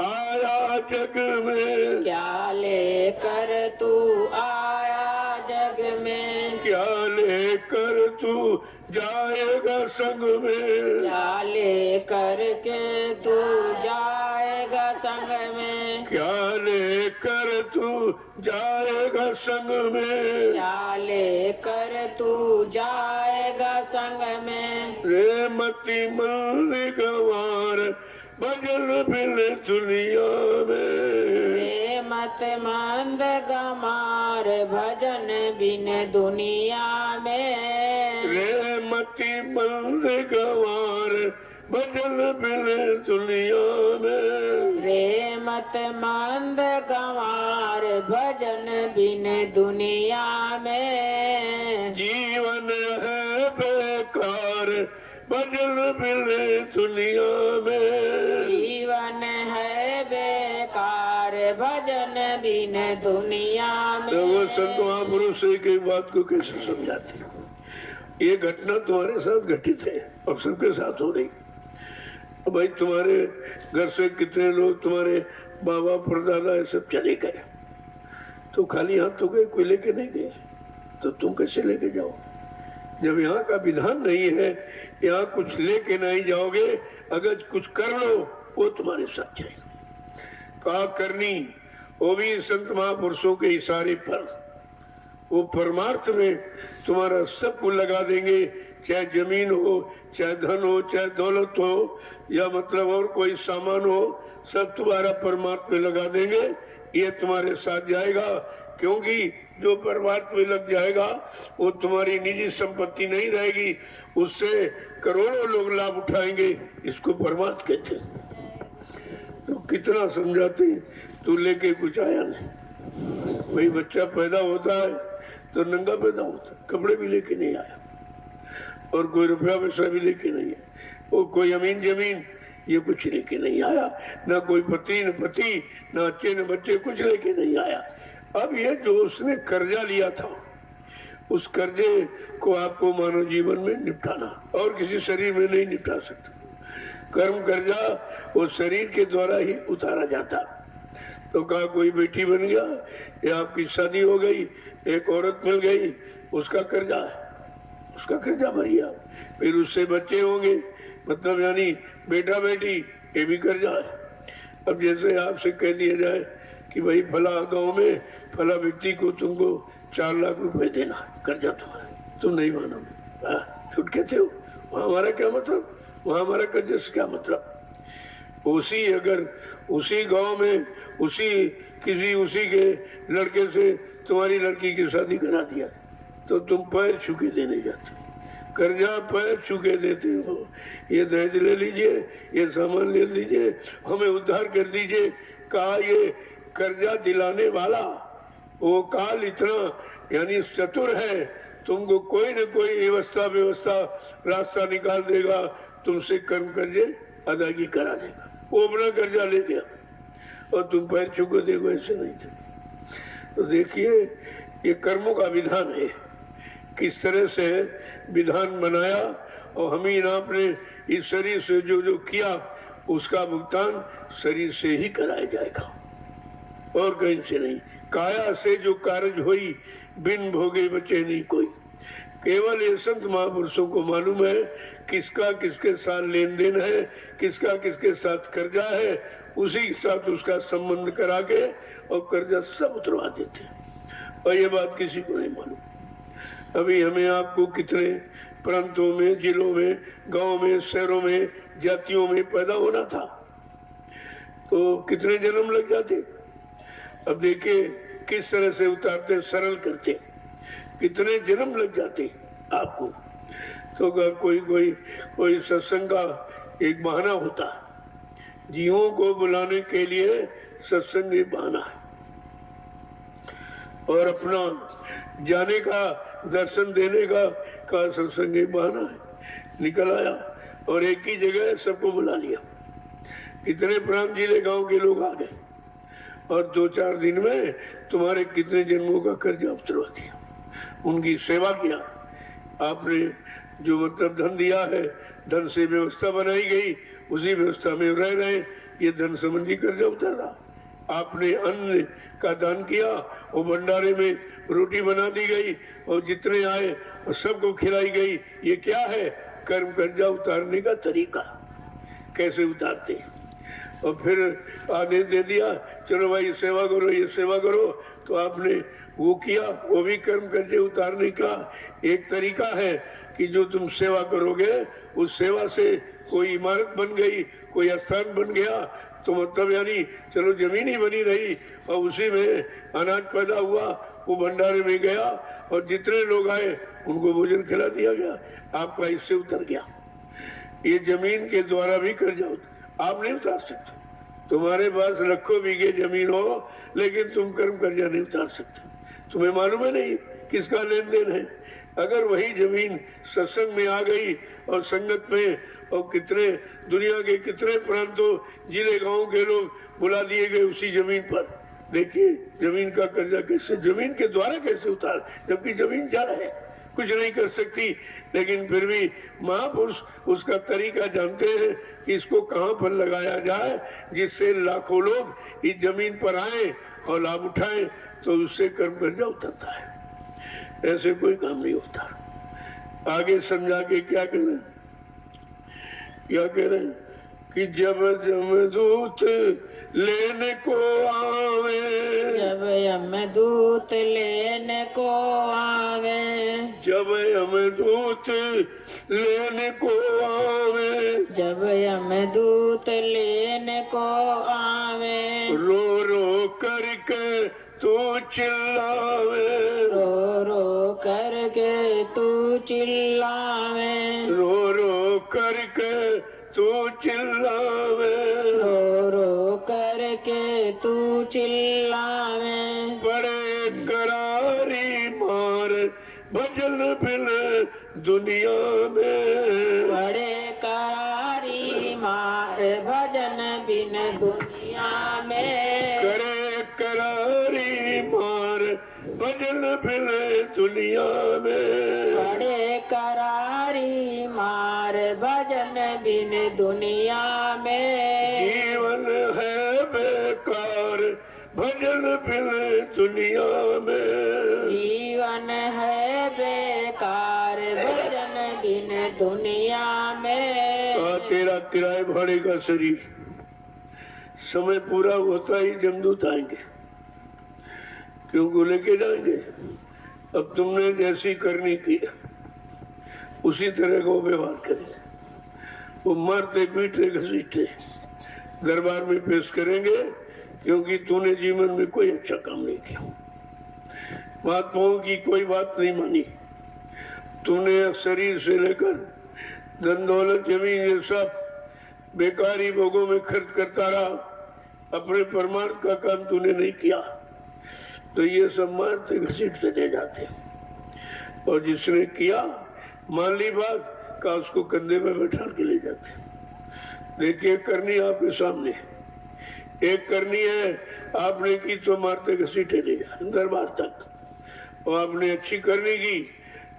आया जग में, क्या लेकर तू आया जग में, क्या लेकर तू जाएगा संग में, क्या लेकर के तू जाएगा संग में, क्या लेकर तू जाएगा संग में, क्या लेकर तू जाएगा संग में, रे मती मंदी गवार भजन बिन दुनिया में, रे मत मंद गमार भजन बिन दुनिया में, रे मती मंद गवार भजन बिन दुनिया में, रे मत मंद गंवार भजन बिन दुनिया में, जीवन है बेकार भजन बिन दुनिया में, जीवन है बेकार भजन बिन दुनिया में। तो वो संत महापुरुष एक एक बात को कैसे समझाते? ये घटना तुम्हारे साथ घटित है और सबके साथ हो रही। भाई तुम्हारे घर से कितने लोग तुम्हारे बाबा परदादा ये सब चले गए, तो खाली हाथ तो गए, कोई लेके नहीं गए, तो तुम कैसे लेके जाओ? जब यहाँ का विधान नहीं है, यहाँ कुछ लेके नहीं जाओगे, अगर कुछ कर लो वो तुम्हारे साथ जाएगा। कहा करनी वो भी संत महापुरुषों के इशारे पर, वो परमार्थ में तुम्हारा सब कुछ लगा देंगे, चाहे जमीन हो, चाहे धन हो, चाहे दौलत हो, या मतलब और कोई सामान हो, सब तुम्हारा परमार्थ में लगा देंगे। ये तुम्हारे साथ जाएगा, क्योंकि जो परमार्थ में लग जाएगा वो तुम्हारी निजी संपत्ति नहीं रहेगी, उससे करोड़ों लोग लाभ उठाएंगे। इसको परमार्थ कहते हैं। तो कितना समझाते, तू लेके कुछ आया नहीं। भाई बच्चा पैदा होता है तो नंगा पैदा होता है, कपड़े भी लेके नहीं आया, और कोई रुपया पैसा भी लेके नहीं है, वो कोई अमीन जमीन ये कुछ लेके नहीं आया, ना कोई पति न पति, न अच्छे न बच्चे, कुछ लेके नहीं आया। अब ये जो उसने कर्जा लिया था, उस कर्जे को आपको मानव जीवन में निपटाना, और किसी शरीर में नहीं निपटा सकता। कर्म कर्जा वो शरीर के द्वारा ही उतारा जाता। तो कहा कोई बेटी बन गया, या आपकी शादी हो गई, एक औरत मिल गई, उसका कर्जा है, उसका कर्जा भरिया, फिर उससे बच्चे होंगे, मतलब यानी बेटा बेटी, ये भी कर्जा है। अब जैसे आपसे कह दिया जाए कि भाई फला गांव में फला व्यक्ति को तुमको 4 लाख रुपए देना, कर्जा तुम्हारा, तुम नहीं मानोगे, छूट कहते हो, वहाँ हमारा क्या मतलब, वहाँ हमारा कर्जे से क्या मतलब। उसी अगर उसी गांव में उसी के लड़के से तुम्हारी लड़की की शादी करा दिया, तो तुम पैर छूके देने जाते, कर्जा पैर छूके देते हो, ये दहेज ले लीजिए, ये सामान ले लीजिए, हमें उद्धार कर दीजिए। कहा ये कर्जा दिलाने वाला वो काल इतना यानी चतुर है, तुमको कोई न कोई व्यवस्था रास्ता निकाल देगा, तुमसे कर्म कर्जे अदायगी करा देगा। वो अपना कर्जा ले गया और तुम पैर छूको देखो, ऐसे नहीं थे। तो देखिए ये कर्मों का विधान है, किस तरह से विधान बनाया, और हम ही आपने इस शरीर से जो जो किया उसका भुगतान शरीर से ही कराया जाएगा, और कहीं से नहीं। काया से जो कार्य हुई, बिन भोगे बचे नहीं कोई। केवल ये संत महापुरुषों को मालूम है किसका किसके साथ लेन देन है, किसका किसके साथ कर्जा है, उसी के साथ उसका संबंध करा के और कर्जा सब उतरवा देते हैं, और ये बात किसी को नहीं मालूम। अभी हमें आपको कितने प्रांतों में, जिलों में, गांव में, शहरों में, जातियों में पैदा होना था, तो कितने जन्म लग जाते। अब देखिए किस तरह से उतारते, सरल करते, कितने जन्म लग जाते आपको। तो कोई कोई कोई सत्संग का एक बहाना होता, जीवों को बुलाने के लिए सत्संग एक बहाना है, और अपना जाने का, दर्शन देने का सत्संग एक बहाना है। निकल आया और एक ही जगह सबको बुला लिया। कितने प्राण जिले गांव के लोग आ गए और 2-4 दिन में तुम्हारे कितने जन्मों का कर्जा उतरवा दिया, उनकी सेवा किया आपने। जो मतलब धन दिया है, धन से व्यवस्था बनाई गई, उसी व्यवस्था में रह रहे, ये धन संबंधी कर्जा उतर रहा। आपने अन्न का दान किया और भंडारे में रोटी बना दी गई और जितने आए और सबको खिलाई गई। ये क्या है? कर्म कर्जा उतारने का तरीका। कैसे उतारते? और फिर आदेश दे दिया, चलो भाई सेवा करो, ये सेवा करो। तो आपने वो किया, वो भी कर्म कर्जे उतारने का एक तरीका है कि जो तुम सेवा करोगे उस सेवा से कोई इमारत बन गई, कोई स्थान बन गया, तो मतलब यानी चलो जमीन ही बनी रही और उसी में अनाज पैदा हुआ, वो भंडारे में गया और जितने लोग आए उनको भोजन खिला दिया गया, आपका इससे उतर गया। ये जमीन के द्वारा भी कर्जा आप नहीं उतार सकते। तुम्हारे पास लाखों बीघे जमीन हो लेकिन तुम कर्म कर्जा नहीं उतार सकते। तुम्हें मालूम है नहीं किसका लेन देन है। अगर वही जमीन सत्संग में आ गई और संगत में, और कितने दुनिया के कितने प्रांतों जिले गांव के लोग बुला दिए गए उसी जमीन पर। देखिए जमीन का कर्जा कैसे, जमीन के द्वारा कैसे उतार, जबकि जमीन जड़ है, कुछ नहीं कर सकती, लेकिन फिर भी महापुरुष उसका तरीका जानते हैं कि इसको कहां पर लगाया जाए जिससे लाखों लोग इस जमीन पर आए और लाभ उठाएं, तो उससे कर्म कर्जा उतरता है। ऐसे कोई काम नहीं होता। आगे समझा के क्या कह रहे हैं, क्या कह रहे हैं कि जब यमदूत लेने को आवे, जब यमदूत लेने को आवे, जब यमदूत लेने को आवे, जब यमदूत लेने को आवे, रो रो करके तू चिल्लावे, रो रो करके तू चिल्लावे, रो रो करके तू चिल्लावे, रो रो करके तू चिल्लावे, बड़े करारी मार भजन बिन दुनिया में, बड़े करारी मार भजन बिन दुनिया में, करे करारी मार भजन बिन दुनिया में, बड़े करारी मार भजन बिन दुनिया में, जीवन है बेकार भजन बिन दुनिया में, जीवन है बेकार भजन बिन दुनिया में। तेरा किराए भाड़े का शरीर, समय पूरा होता ही जमदूत आएंगे, क्योंकि लेके जाएंगे। अब तुमने जैसी करनी की उसी तरह का व्यवहार करेंगे। वो मारते पीटते घसीटते दरबार में पेश करेंगे, क्योंकि तूने जीवन में कोई अच्छा काम नहीं किया, महात्माओं की कोई बात नहीं मानी, तूने शरीर से लेकर धन दौलत जमीन ये सब बेकारी भोगों में खर्च करता रहा, अपने परमार्थ का काम तूने नहीं किया, तो ये सब मारते घसीटते ले जाते। और जिसने किया मान ली बात का, उसको कंधे में बैठा के ले जाते। देखिए करनी आपके सामने, एक करनी है आपने की तो मारते घसीटे ले जा दरबार तक, और आपने अच्छी करनी की,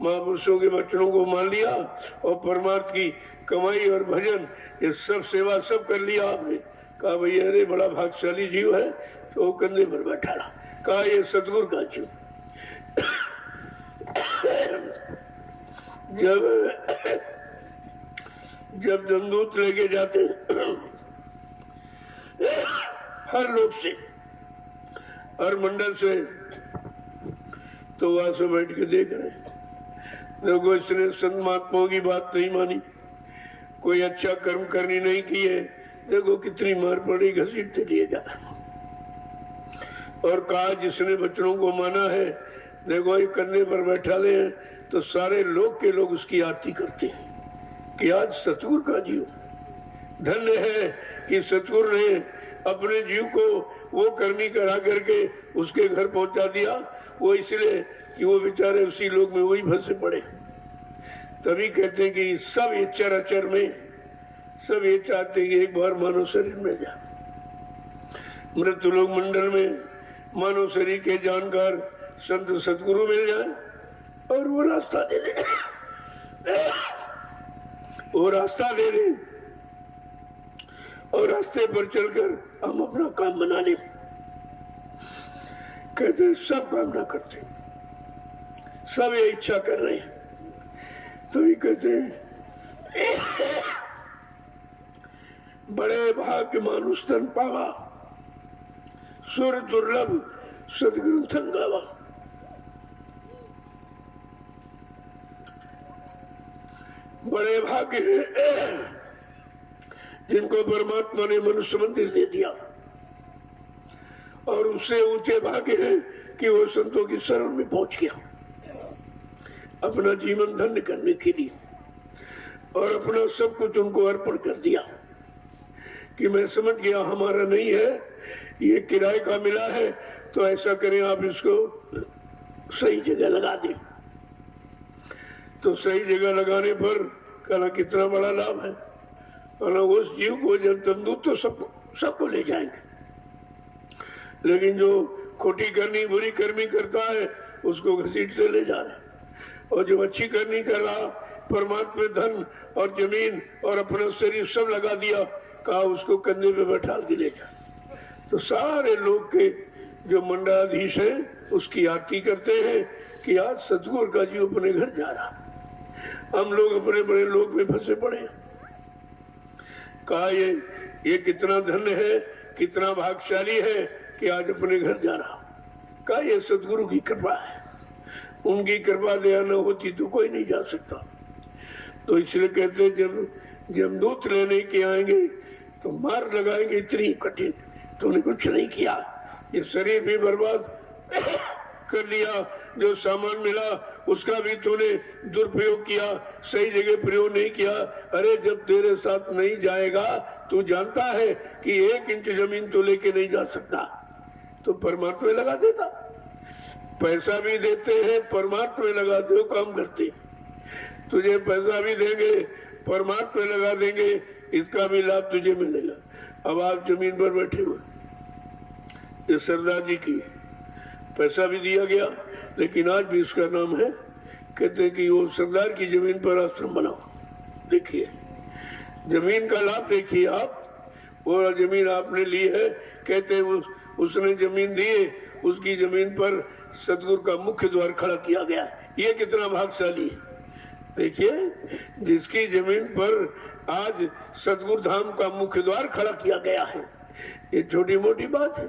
महापुरुषों के वचनों को मान लिया और परमार्थ की कमाई और भजन ये सब सेवा सब कर लिया आपने। कहा भैया अरे बड़ा भाग्यशाली जीव है, तो वो कंधे पर बैठा रहा। कहा ये सतगुरु का जीव। जब जमदूत लेके जाते हर लोग से, हर मंडल से, तो वहां से बैठ के देख रहे हैं। देखो इसने संत महात्माओं की बात नहीं मानी, कोई अच्छा कर्म करनी नहीं की है, देखो कितनी मार पड़ी, घसीटते लिए जा रहा। और कहा जिसने बच्चों को माना है, देखो ये कंधे पर बैठा ले हैं, तो सारे लोग के लोग उसकी आरती करते हैं कि आज सतगुरु का जीव धन्य है कि सतगुरु ने अपने जीव को वो करनी करा करके उसके घर पहुंचा दिया। वो इसलिए कि वो बेचारे उसी लोग में वही फंसे पड़े। तभी कहते हैं कि सब ये चराचर में सब ये चाहते हैं कि एक बार मानव शरीर में जा। मृत्यु लोक मंडल में मानव शरीर के जानकार संत सतगुरु मिल जाए और वो रास्ता दे दे, वो रास्ता दे दे और रास्ते पर चलकर हम अपना काम बना लें। कहते सब काम ना करते, सब ये इच्छा कर रहे हैं। तो ये कहते हैं बड़े भाग्य मानुष तन पावा, सुर दुर्लभ सदग्रंथन गावा। बड़े भाग्य जिनको परमात्मा ने मनुष्य मंदिर दे दिया, और उससे ऊंचे भाग्य है कि वो संतों की शरण में पहुंच गया अपना जीवन धन्य करने के लिए, और अपना सब कुछ उनको अर्पण कर दिया कि मैं समझ गया हमारा नहीं है, ये किराए का मिला है, तो ऐसा करें आप इसको सही जगह लगा दें। तो सही जगह लगाने पर कहना कितना बड़ा लाभ है। कहना उस जीव को जब दमदूत तो सबको ले जाएंगे, लेकिन जो खोटी करनी बुरी कर्मी करता है उसको घसीटते ले जा रहे, और जो अच्छी करनी कर रहा परमात्मा धन और जमीन और अपना शरीर सब लगा दिया, कहा उसको कंधे पे बैठा के ले जा। तो सारे लोग के जो मंडलाधीश है उसकी आरती करते हैं कि आज सतगुरु का जीव अपने घर जा रहा। हम लोग अपने बड़े लोग में फंसे पड़े। कहा ये कितना धन्य है, कितना भाग्यशाली है कि आज अपने घर जा रहा। कहा ये सतगुरु की कृपा है, उनकी कृपा दया न होती तो कोई नहीं जा सकता। तो इसलिए कहते हैं जब जमदूत लेने के आएंगे तो मार लगाएंगे इतनी कठिन, तूने कुछ नहीं किया, ये शरीर भी बर्बाद कर लिया, जो सामान मिला उसका भी तूने दुरुपयोग किया, सही जगह प्रयोग नहीं किया। अरे जब तेरे साथ नहीं जाएगा, तू जानता है कि 1 इंच जमीन तो लेके नहीं जा सकता, तो परमात्मा लगा देता। पैसा भी देते हैं, परमात्मा लगाते हो काम करते, तुझे पैसा भी देंगे परमात्मा लगा देंगे, इसका भी लाभ तुझे मिलेगा। अब आप जमीन पर बैठे हुए, ये सरदार जी की पैसा भी दिया गया, लेकिन आज भी इसका नाम है, कहते हैं कि वो सरदार की जमीन पर आश्रम बनाओ। देखिए जमीन का लाभ देखिए आप, वो जमीन आपने ली है, कहते हैं उसने जमीन दी है, उसकी जमीन पर सतगुरु का मुख्य द्वार खड़ा किया गया। ये कितना भाग्यशाली है। देखिए जिसकी जमीन पर आज सतगुरु धाम का मुख्य द्वार खड़ा किया गया है, ये छोटी मोटी बात है,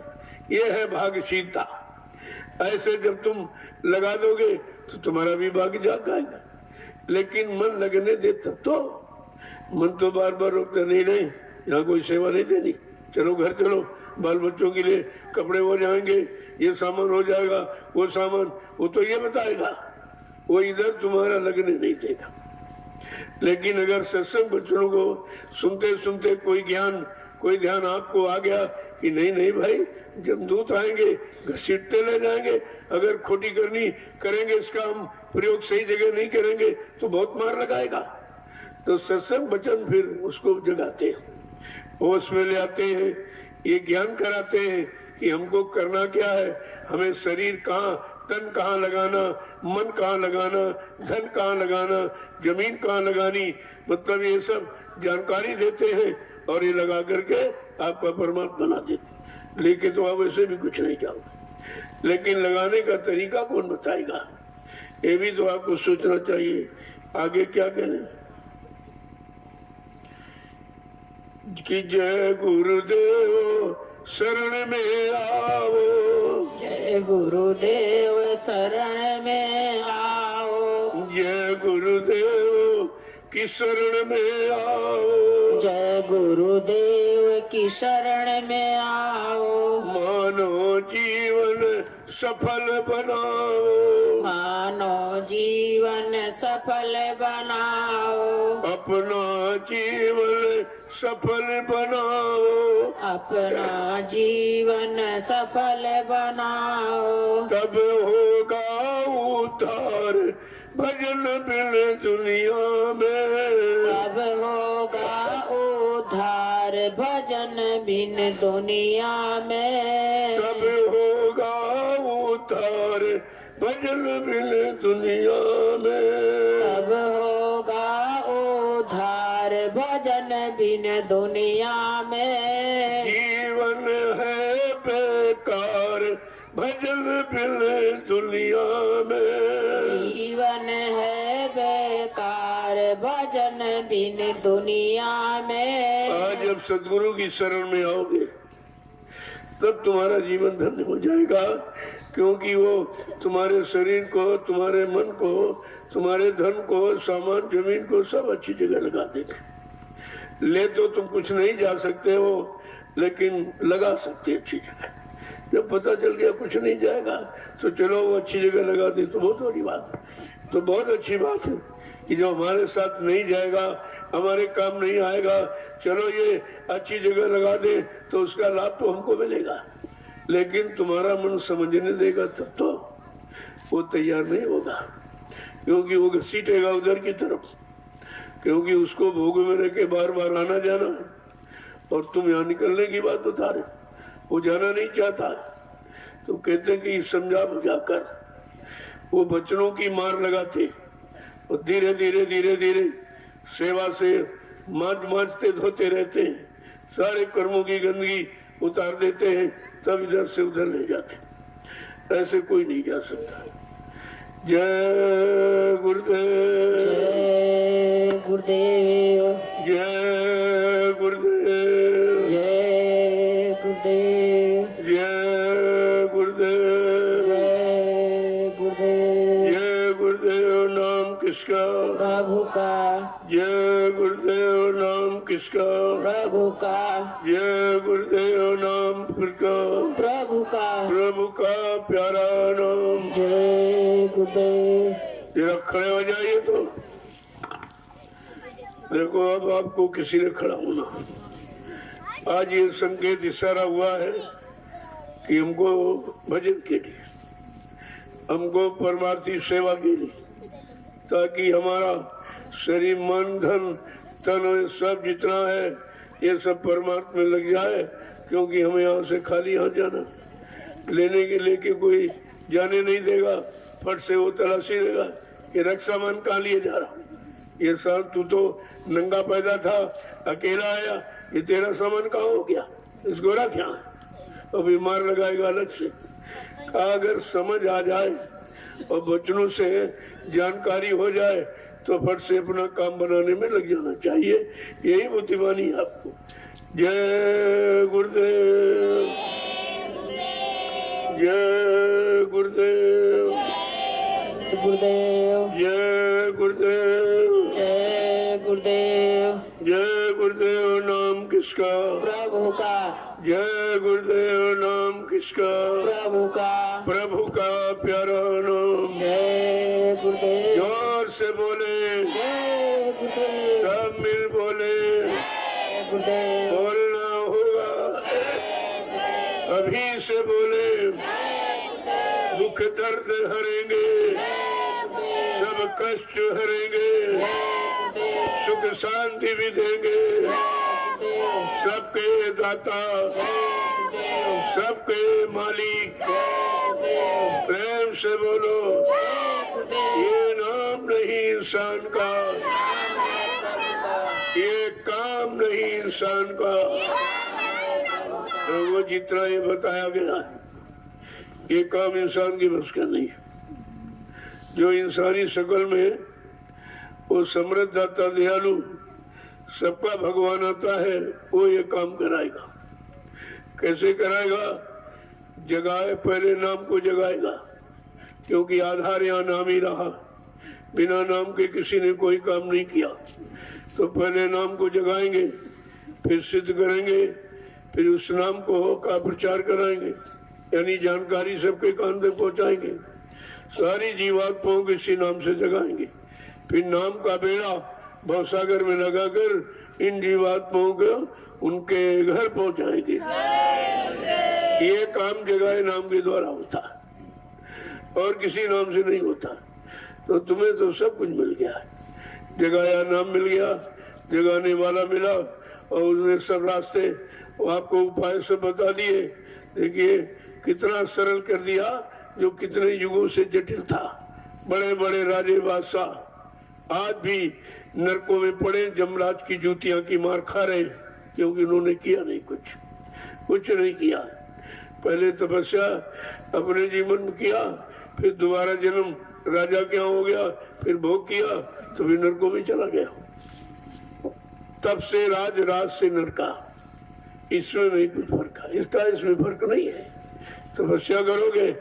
ये है भाग्यशीलता। ऐसे जब तुम लगा दोगे तो तुम्हारा भी भाग्य जाग आएगा, लेकिन मन लगने दे तब तो। मन तो बार बार रोकता नहीं, यहाँ कोई सेवा नहीं देनी, चलो घर चलो, बाल बच्चों के लिए कपड़े हो जाएंगे, ये सामान हो जाएगा, वो सामान, वो तो ये बताएगा, वो इधर तुम्हारा लगने नहीं देगा। लेकिन अगर सत्संग बच्चों को सुनते सुनते कोई ज्ञान कोई ध्यान आपको आ गया कि नहीं नहीं भाई जमदूत आएंगे घसीटते ले जाएंगे, अगर खोटी करनी करेंगे इसका हम प्रयोग सही जगह नहीं करेंगे तो बहुत मार लगाएगा, तो सत्संग वचन फिर उसको जगाते हैं, होश में ले आते हैं, ये ज्ञान कराते हैं कि हमको करना क्या है, हमें शरीर कहाँ, तन कहाँ लगाना, मन कहाँ लगाना, धन कहाँ लगाना, जमीन कहाँ लगानी, मतलब ये सब जानकारी देते हैं और ये लगा करके आपका परमात्मा बना देते। लेके तो आप ऐसे भी कुछ नहीं जाओगे, लेकिन लगाने का तरीका कौन बताएगा, ये भी तो आपको सोचना चाहिए। आगे क्या कहने कि जय गुरुदेव शरण में आओ, जय गुरुदेव शरण में आओ, जय गुरुदेव की शरण में आओ, जय गुरुदेव की शरण में आओ, मानो जीवन सफल बनाओ, मानो जीवन सफल बनाओ, अपना जीवन सफल बनाओ, अपना जीवन सफल बनाओ, तब होगा उद्धार भजन बिन दुनिया में, तब होगा उद्धार भजन बिन दुनिया में, तब होगा उद्धार भजन बिन दुनिया में, तब होगा उद्धार भजन बिन दुनिया में, जीवन है बेकार भजन बिन दुनिया में, जीवन है बेकार भजन बिन दुनिया में। आज जब सदगुरु की शरण में आओगे तब तुम्हारा जीवन धन्य हो जाएगा, क्योंकि वो तुम्हारे शरीर को, तुम्हारे मन को, तुम्हारे धन को, सामान जमीन को सब अच्छी जगह लगा देंगे। ले तो तुम कुछ नहीं जा सकते हो, लेकिन लगा सकते अच्छी जगह। जब पता चल गया कुछ नहीं जाएगा तो चलो वो अच्छी जगह लगा दे, तो बहुत बड़ी बात है। तो बहुत अच्छी बात है कि जो हमारे साथ नहीं जाएगा, हमारे काम नहीं आएगा, चलो ये अच्छी जगह लगा दे तो उसका लाभ तो हमको मिलेगा। लेकिन तुम्हारा मन समझने देगा तब तो वो तैयार नहीं होगा, क्योंकि वो घसीटेगा उधर की तरफ, क्योंकि उसको भोग में रह के बार बार आना जाना है। और तुम यहाँ निकलने की बात बता रहे, वो जाना नहीं चाहता। तो कहते हैं कि समझा बुझाकर वो बच्चों की मार लगाते और धीरे धीरे धीरे धीरे सेवा से मांजते धोते रहते हैं, सारे कर्मों की गंदगी उतार देते हैं, तब इधर से उधर ले जाते। ऐसे कोई नहीं जा सकता। जय गुरुदेव, जय गुरुदेव, जय गुरुदेव, जय गुरुदेव, जय गुरुदेव, जय गुरुदेव। जय गुरुदेव नाम किसका, प्रभु का, जय गुरुदेव नाम किसका, प्रभु का, जय गुरुदेव नाम किसका, प्रभु का, प्रभु का प्यारा नाम। जय गुरुदेव। जरा खड़े हो जाइए। तो देखो अब आपको किसी ने खड़ा होना। आज ये संकेत इशारा हुआ है कि हमको भजन के लिए, हमको परमार्थी सेवा के लिए, ताकि हमारा शरीर मन धन तन सब जितना है ये सब परमार्थ में लग जाए। क्योंकि हमें यहाँ से खाली यहाँ जाना, लेने के लेके कोई जाने नहीं देगा। फट से वो तलाशी देगा कि रक्षा मन कहाँ लिए जा रहा, ये साल तू तो नंगा पैदा था, अकेला आया, ये तेरा सामान कहाँ हो गया, इसको रख यहाँ। अभी मार लगाएगा अलग से। अगर समझ आ जाए और बचनों से जानकारी हो जाए तो फट से अपना काम बनाने में लग जाना चाहिए। यही बुद्धिमानी है आपको। जय गुरुदेव, जय गुरुदेव, गुरुदेव, जय गुरुदेव, जय गुरुदेव। जय गुरुदेव नाम किसका, प्रभु का, जय गुरुदेव नाम किसका, प्रभु का, प्रभु का प्यारा नाम। जय गुरुदेव। जोर से बोले, जय गुरुदेव, सब मिल बोले, जय गुरुदेव, बोलना होगा अभी से बोले। दुख दर्द हरेंगे, सब कष्ट हरेंगे, सुख शांति भी देंगे, सबके दाता, सबके मालिक। प्रेम से बोलो, ये नाम नहीं इंसान का, ये काम नहीं इंसान का। तो वो जितना ये बताया गया है, ये काम इंसान की बस का नहीं। जो इंसानी शकल में वो समृद्ध दाता दयालु सबका भगवान आता है, वो ये काम कराएगा। कैसे कराएगा? जगाए, पहले नाम को जगाएगा, क्योंकि आधार यहाँ नाम ही रहा। बिना नाम के किसी ने कोई काम नहीं किया। तो पहले नाम को जगाएंगे, फिर सिद्ध करेंगे, फिर उस नाम को का प्रचार कराएंगे, यानी जानकारी सबके कान तक पहुंचाएंगे। सारी जीवात्माओं को इसी नाम से जगाएंगे, फिर नाम का बेड़ा भवसागर में लगाकर इन जीवात्माओं को उनके घर पहुंचाएंगे। ये काम जगाए नाम के द्वारा होता और किसी नाम से नहीं होता। तो तुम्हें तो सब कुछ मिल गया, जगाया नाम मिल गया, जगाने वाला मिला, और उसने सब रास्ते वो आपको उपाय सब बता दिए। देखिए कितना सरल कर दिया, जो कितने युगों से जटिल था। बड़े बड़े राजे बादशाह आज भी नरकों में पड़े, जमराज की जूतियां की मार खा रहे, क्योंकि उन्होंने किया नहीं, कुछ नहीं किया। पहले तपस्या अपने जीवन में किया, फिर दोबारा जन्म राजा क्या हो गया, फिर भोग किया, तो फिर नरकों में चला गया। तब से राज से नरका, इसमें नहीं कुछ फर्क है, इसमें फर्क नहीं है। तपस्या करोगे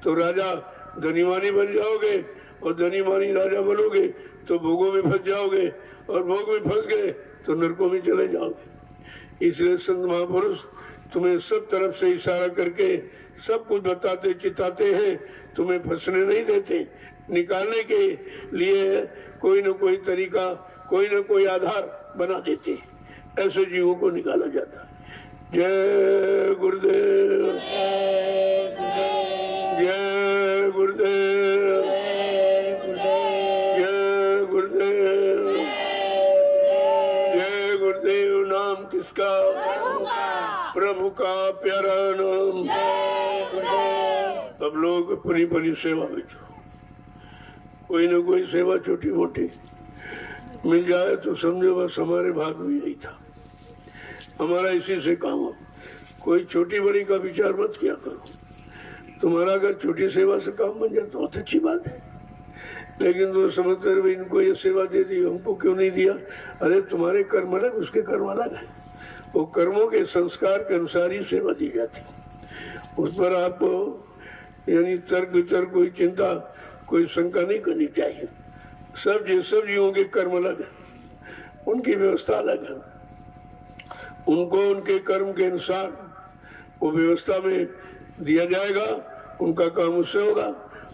तो राजा धनीमानी बन जाओगे, और धनीमानी राजा बनोगे तो भोगों में फंस जाओगे, और भोग में फंस गए तो नरकों में चले जाओगे। इसलिए संत महापुरुष तुम्हें सब तरफ से इशारा करके सब कुछ बताते चिताते हैं, तुम्हें फंसने नहीं देते। निकालने के लिए कोई न कोई तरीका, कोई न कोई आधार बना देते, ऐसे जीवों को निकाला जाता है। जय गुरुदेव, जय गुरुदेव, जय गुरुदेव, जय गुरुदेव। नाम किसका? प्रभु का प्यारा नाम। अब लोग अपनी अपनी सेवा में जो कोई न कोई सेवा छोटी मोटी मिल जाए तो समझो बस हमारे भाग में यही था, हमारा इसी से काम हो। कोई छोटी बड़ी का विचार मत किया करो। तुम्हारा अगर छोटी सेवा से काम बन जाए तो बहुत अच्छी बात है, लेकिन तुम समझते रहे इनको ये सेवा दे दी, हमको क्यों नहीं दिया। अरे तुम्हारे कर्म अलग, उसके कर्म अलग है। वो कर्मों के संस्कार के अनुसार ही सेवा दी जाती, उस पर आपको यानी तर्क वितर्क कोई चिंता कोई शंका नहीं करनी चाहिए। सब जीवों के कर्म अलग है, उनकी व्यवस्था अलग है, उनको उनके कर्म के अनुसार वो व्यवस्था में दिया जाएगा, उनका काम उससे होगा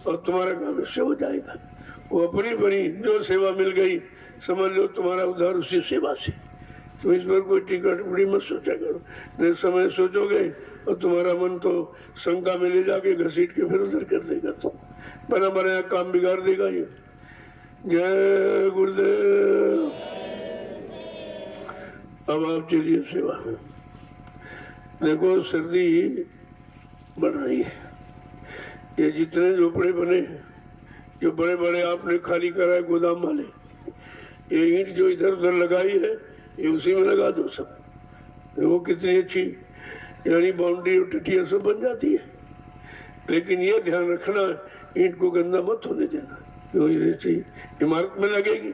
और तुम्हारा काम इससे हो जाएगा। वो अपनी बनी जो सेवा मिल गई समझ लो तुम्हारा उद्धार उसी सेवा से। तुम इस पर कोई टिकट बड़ी मत सोचा करो, नहीं समय सोचोगे और तुम्हारा मन तो शंका में ले जाके घसीट के फिर उधर कर देगा, तो बना बनाया काम बिगाड़ देगा ये। जय गुरुदेव। अब आप चलिए सेवा में। देखो सर्दी बढ़ रही है, ये जितने झोपड़े बने हैं, जो बड़े बड़े आपने खाली कराए गोदाम वाले, ये ईंट जो इधर उधर लगाई है ये उसी में लगा दो सब। देखो कितनी अच्छी यानी बाउंड्री और टटिया सब बन जाती है। लेकिन ये ध्यान रखना ईंट को गंदा मत होने देना, क्योंकि इमारत में लगेगी।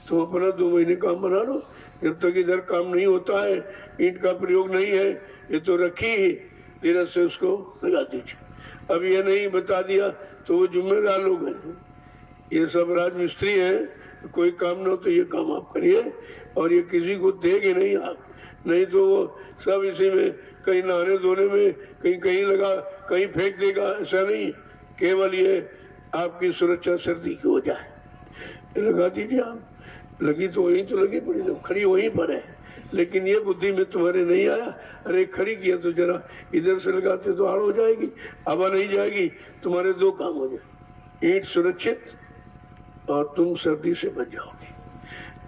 तो अपना 2 महीने काम बना लो, जब तक इधर काम नहीं होता है, ईंट का प्रयोग नहीं है, ये तो रखी ही धीरे से उसको लगा दीजिए। अब ये नहीं बता दिया तो वो जिम्मेदार लोग हैं, ये सब राजमिस्त्री हैं, कोई काम न हो तो ये काम आप करिए, और ये किसी को देंगे नहीं आप, नहीं तो वो सब इसी में कहीं नहाने धोने में कहीं लगा कहीं फेंक देगा। ऐसा नहीं, केवल ये आपकी सुरक्षा सर्दी की हो जाए लगा दीजिए आप। लगी तो वहीं तो लगी पड़ी, तो खड़ी वहीं पर है, लेकिन ये बुद्धि में तुम्हारे नहीं आया। अरे खड़ी किया तो जरा इधर से लगाते तो आड़ हो जाएगी, हवा नहीं जाएगी, तुम्हारे 2 काम हो जाए, ईंट सुरक्षित और तुम सर्दी से बच जाओगे।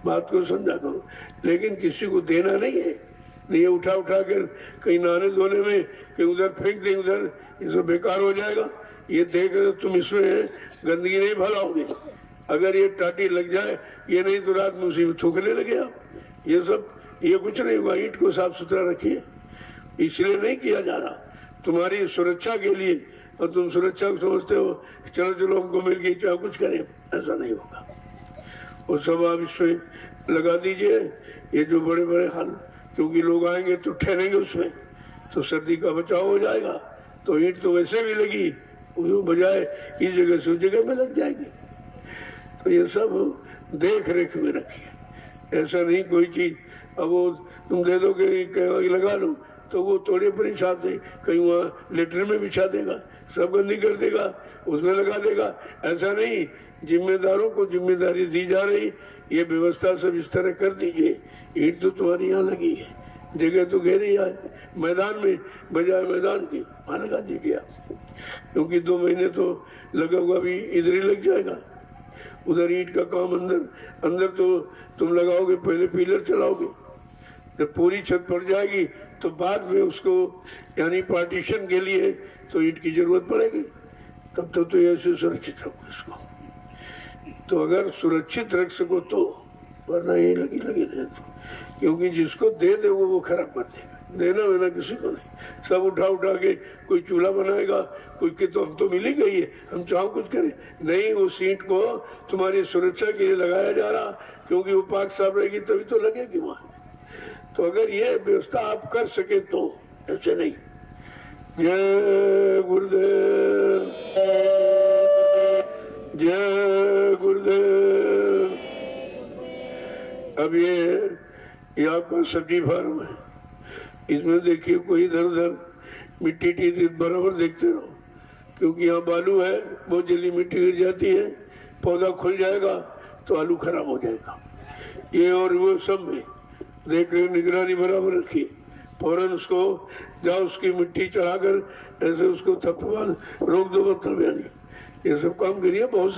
बात को समझा करो, लेकिन किसी को देना नहीं है, नहीं उठा कर कहीं नहाने धोने में कहीं उधर फेंक दे, उधर ये सब बेकार हो जाएगा। ये देख तुम इसमें गंदगी नहीं फैलाओगे। अगर ये टाटी लग जाए, ये नहीं तो रात में उसी में थूकने लगे आप, ये सब ये कुछ नहीं होगा। ईंट को साफ सुथरा रखिए, इसलिए नहीं किया जा रहा, तुम्हारी सुरक्षा के लिए, और तुम सुरक्षा को समझते हो चलो हमको मिल गई चाहे कुछ करें, ऐसा नहीं होगा। वो सब आप इसमें लगा दीजिए। ये जो बड़े बड़े हाल, क्योंकि लोग आएंगे तो ठहरेंगे उसमें, तो सर्दी का बचाव हो जाएगा। तो ईंट तो वैसे भी लगी, बजाय इस जगह से उस जगह में लग जाएगी। तो ये सब देख रेख में रखिए। ऐसा नहीं कोई चीज अब वो तुम दे दोगे कहीं लगा लो तो वो थोड़े पर हिसाब से कहीं वहाँ लेटर में बिछा देगा, सब गंदी कर देगा, उसमें लगा देगा। ऐसा नहीं, जिम्मेदारों को जिम्मेदारी दी जा रही, ये व्यवस्था सब इस तरह कर दीजिए। ईंट तो तुम्हारी यहाँ लगी है, जगह तो घेरी है मैदान में, बजाय मैदान की वहाँ लगा दीजिए आप, क्योंकि 2 महीने तो लगा हुआ भी इधर ही लग जाएगा। उधर ईंट का काम अंदर तो तुम लगाओगे, पहले पिलर चलाओगे, जब पूरी छत पड़ जाएगी तो बाद में उसको यानी पार्टीशन के लिए तो ईंट की जरूरत पड़ेगी, तब तो ऐसे सुरक्षित रखो इसको। तो अगर सुरक्षित रख सको तो, वरना ये लगी रहे तो, क्योंकि जिसको दे दे वो खराब कर देगा। देना वेना किसी को नहीं, सब उठा के कोई चूल्हा बनाएगा, कोई के तो हम तो मिल ही गई है, हम चाहो कुछ करें नहीं। वो सीट को तुम्हारी सुरक्षा के लिए लगाया जा रहा, क्योंकि वो पाक साफ रहेगी तभी तो लगेगी वहां। तो अगर ये व्यवस्था आप कर सके तो, ऐसे नहीं। जय गुरुदेव, जय गुरुदेव। अब ये आपका सब्जी फार्म है, इसमें देखिए कोई इधर उधर मिट्टी बराबर देखते रहो, क्योंकि यहाँ बालू है, बहुत जल्दी मिट्टी गिर जाती है, पौधा खुल जाएगा तो आलू खराब हो जाएगा। ये और वो सब में देख रहे, निगरानी बराबर रखिए, फौरन उसको जाओ, उसकी मिट्टी चढ़ाकर ऐसे उसको थपथपा रोक दो, मतलब यानी ये सब काम करिए। बहुत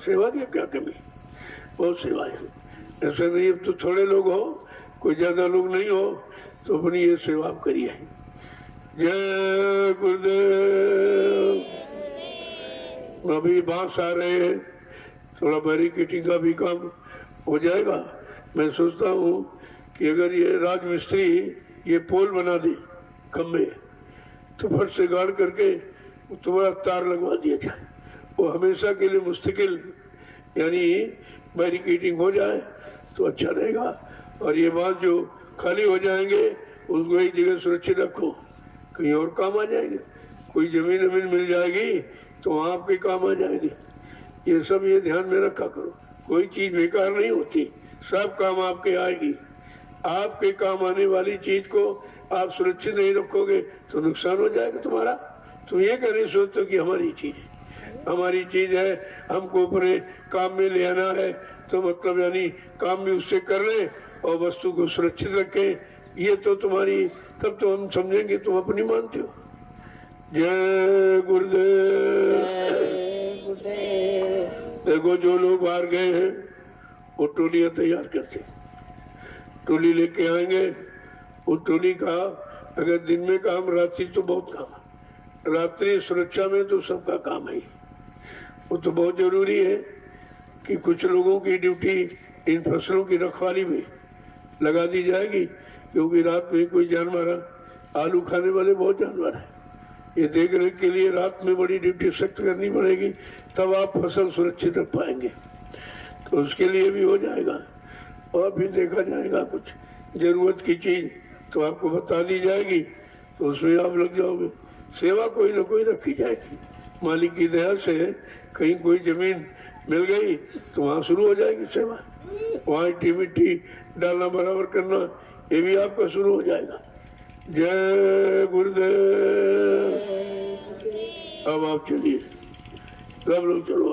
सेवा की क्या कमी, बहुत सेवा है। ऐसा नहीं अब तो थोड़े लोग हो, कोई ज्यादा लोग नहीं हो, तो अपनी ये सेवा आप करिए। जय गुरुदेव। अभी बांस आ रहे हैं, थोड़ा बैरिकेटिंग का भी काम हो जाएगा। मैं सोचता हूँ कि अगर ये राजमिस्त्री ये पोल बना दे खम्बे, तो फट से गाड़ करके तुम्हारा तार लगवा दिया जाए, वो हमेशा के लिए मुस्तकिल यानी बैरिकेटिंग हो जाए तो अच्छा रहेगा। और ये बात जो खाली हो जाएंगे उसको एक जगह सुरक्षित रखो, कहीं और काम आ जाएंगे। कोई जमीन मिल जाएगी तो वहाँ आपके काम आ जाएंगे। ये सब ये ध्यान में रखा करो, कोई चीज बेकार नहीं होती, सब काम आपके आएगी। आपके काम आने वाली चीज को आप सुरक्षित नहीं रखोगे तो नुकसान हो जाएगा तुम्हारा। तुम ये कहने सोचते कि हमारी चीज है, हमारी चीज है, हमको अपने काम में ले आना है, तो मतलब यानी काम भी उससे कर ले और वस्तु को सुरक्षित रखें, ये तो तुम्हारी, तब तो हम समझेंगे तुम अपनी मानते हो। जय गुरुदेव। देखो जो लोग बाहर गए हैं वो टोलियां तैयार करते, टोली लेके आएंगे। वो टोली का अगर दिन में काम, रात्रि तो बहुत काम, रात्रि सुरक्षा में तो सबका काम है। वो तो बहुत जरूरी है कि कुछ लोगों की ड्यूटी इन फसलों की रखवाली में लगा दी जाएगी, क्योंकि रात में कोई जानवर, आलू खाने वाले बहुत जानवर हैं, ये देख रेख के लिए रात में बड़ी ड्यूटी सख्त करनी पड़ेगी, तब आप फसल सुरक्षित रख पाएंगे। तो उसके लिए भी हो जाएगा। और फिर देखा जाएगा कुछ जरूरत की चीज तो आपको बता दी जाएगी, तो उसमें आप लग जाओगे। सेवा कोई ना कोई रखी जाएगी, मालिक की दया से कहीं कोई जमीन मिल गई तो वहाँ शुरू हो जाएगी सेवा, वहाँ मिट्टी डालना बराबर करना ये भी आपका शुरू हो जाएगा। जय गुरुदेव। अब आप चलिए, सब लोग चलो,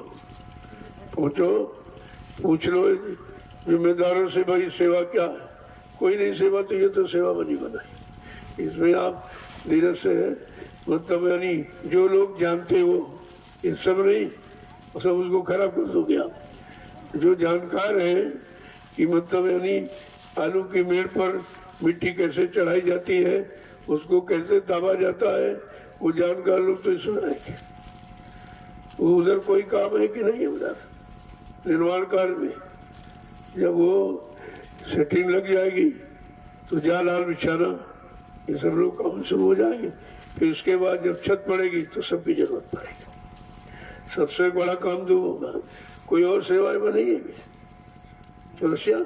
पूछ लो जिम्मेदारों से, भाई सेवा क्या है। कोई नहीं सेवा तो ये तो सेवा बनी बनाई, इसमें आप धीरज से मतलब यानी जो लोग जानते हो, ये सब नहीं सब उसको खराब कर दोगे आप। जो जानकार है कि मतलब यानी आलू की मेड़ पर मिट्टी कैसे चढ़ाई जाती है, उसको कैसे दाबा जाता है, वो जानकार लोग तो इसमें आएंगे। वो उधर कोई काम है कि नहीं है, उधर निर्माण कार्य में जब वो सेटिंग लग जाएगी तो जाल आल बिछाना ये सब लोग काम शुरू हो जाएंगे। फिर उसके बाद जब छत पड़ेगी तो सबकी जरूरत पड़ेगी। सबसे बड़ा काम जो होगा, कोई और सेवाएं बनेगी चलो श्याम,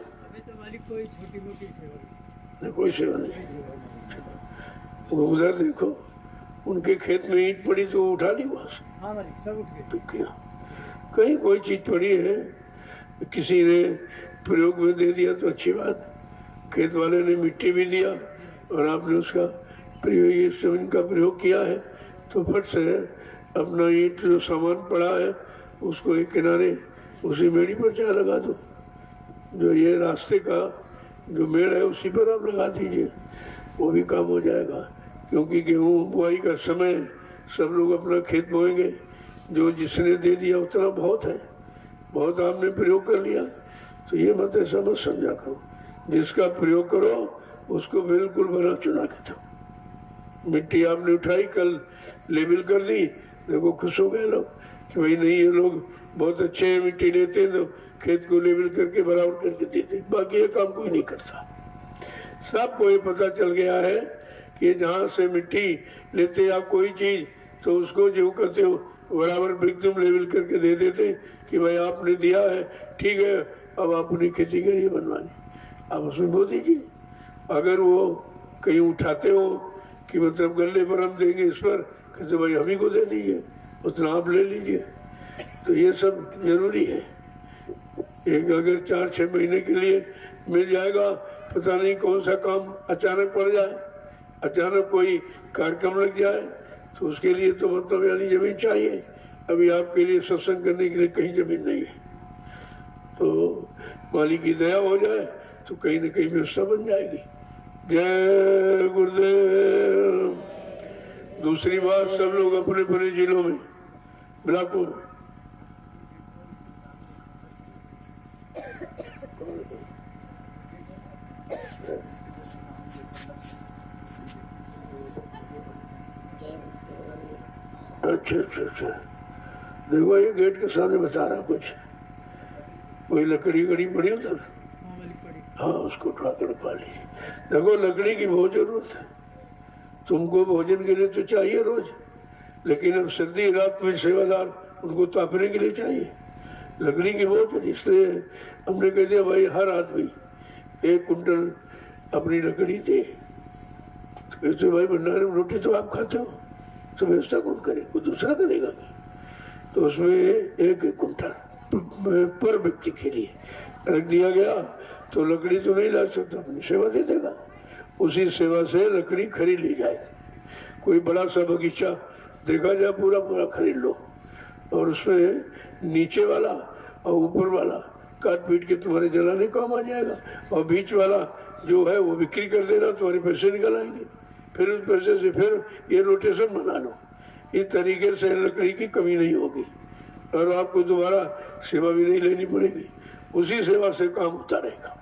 कोई छोटी मोटी सेवा कोई सेवा नहीं। वो उधर देखो उनके खेत में ईंट पड़ी तो उठा ली वहां से, हाँ सब उठ गए। कहीं कोई चीज पड़ी है किसी ने प्रयोग में दे दिया तो अच्छी बात, खेत वाले ने मिट्टी भी दिया और आपने उसका प्रयोग, ये जमीन का प्रयोग किया है, तो फट से अपना ईंट जो सामान पड़ा है उसको एक किनारे उसी मेड़ी पर चाहे लगा दो, जो ये रास्ते का जो मेड़ है उसी पर आप लगा दीजिए, वो भी काम हो जाएगा। क्योंकि गेहूँ बुआई का समय सब लोग अपना खेत बोएंगे, जो जिसने दे दिया उतना बहुत है, बहुत आपने प्रयोग कर लिया, तो ये मत ऐसा मत समझा करो, जिसका प्रयोग करो उसको बिल्कुल बना चुना के दो। मिट्टी आपने उठाई, कल लेबल कर दी, देखो खुश हो गए लोग कि भाई नहीं ये लोग बहुत अच्छे हैं, मिट्टी लेते हैं तो खेत को लेबल करके बराबर करके देते, बाकी ये काम कोई नहीं करता। सबको ये पता चल गया है कि जहाँ से मिट्टी लेते आप कोई चीज तो उसको जो करते हो बराबर एकदम लेवल करके दे देते कि भाई आपने दिया है ठीक है, अब आप अपनी खेती करिए बनवानी, आप उसमें बो दीजिए। अगर वो कहीं उठाते हो कि मतलब गले पर हम देंगे इस पर, कहते भाई हम ही को दे दीजिए, उतना आप ले लीजिए, तो ये सब जरूरी है। एक अगर 4-6 महीने के लिए मिल जाएगा, पता नहीं कौन सा काम अचानक पड़ जाए, अचानक कोई कार्यक्रम लग जाए, तो उसके लिए तो मतलब यानी जमीन चाहिए। अभी आपके लिए सत्संग करने के लिए कहीं जमीन नहीं है, तो मालिक की दया हो जाए तो कहीं ना कहीं व्यवस्था बन जाएगी। जय गुरुदेव। दूसरी बात, सब लोग अपने अपने जिलों में ब्लॉकों अच्छा देखो ये गेट के सामने बता रहा कुछ, कोई लकड़ी गड़ी पड़ी उधर, हाँ उसको उठा कर रखवा लीजिए। देखो लकड़ी की बहुत जरूरत है, तुमको भोजन के लिए तो चाहिए रोज, लेकिन अब सर्दी रात में सेवादार उनको तापने के लिए चाहिए, लकड़ी की बहुत है। इसलिए हमने कह दिया भाई हर आदमी 1 कुंटल अपनी लकड़ी दे। तो कहते भाई भंडारे में रोटी तो आप खाते हो, तो व्यवस्था कौन करे, कोई दूसरा करेगा। तो उसमें 1 कुंटल पर व्यक्ति के लिए रख दिया गया। तो लकड़ी तो नहीं ला सकता, अपनी सेवा दे देगा, उसी सेवा से लकड़ी खरीद ली जाएगी। कोई बड़ा सा बगीचा देखा जाए पूरा पूरा खरीद लो, और उसमें नीचे वाला और ऊपर वाला काट पीट के तुम्हारे जलाने काम आ जाएगा, और बीच वाला जो है वो बिक्री कर देना, तुम्हारे पैसे निकल आएंगे, फिर उस पैसे से फिर ये रोटेशन बना लो। इस तरीके से लकड़ी की कमी नहीं होगी और आपको दोबारा सेवा भी नहीं लेनी पड़ेगी, उसी सेवा से काम होता रहेगा।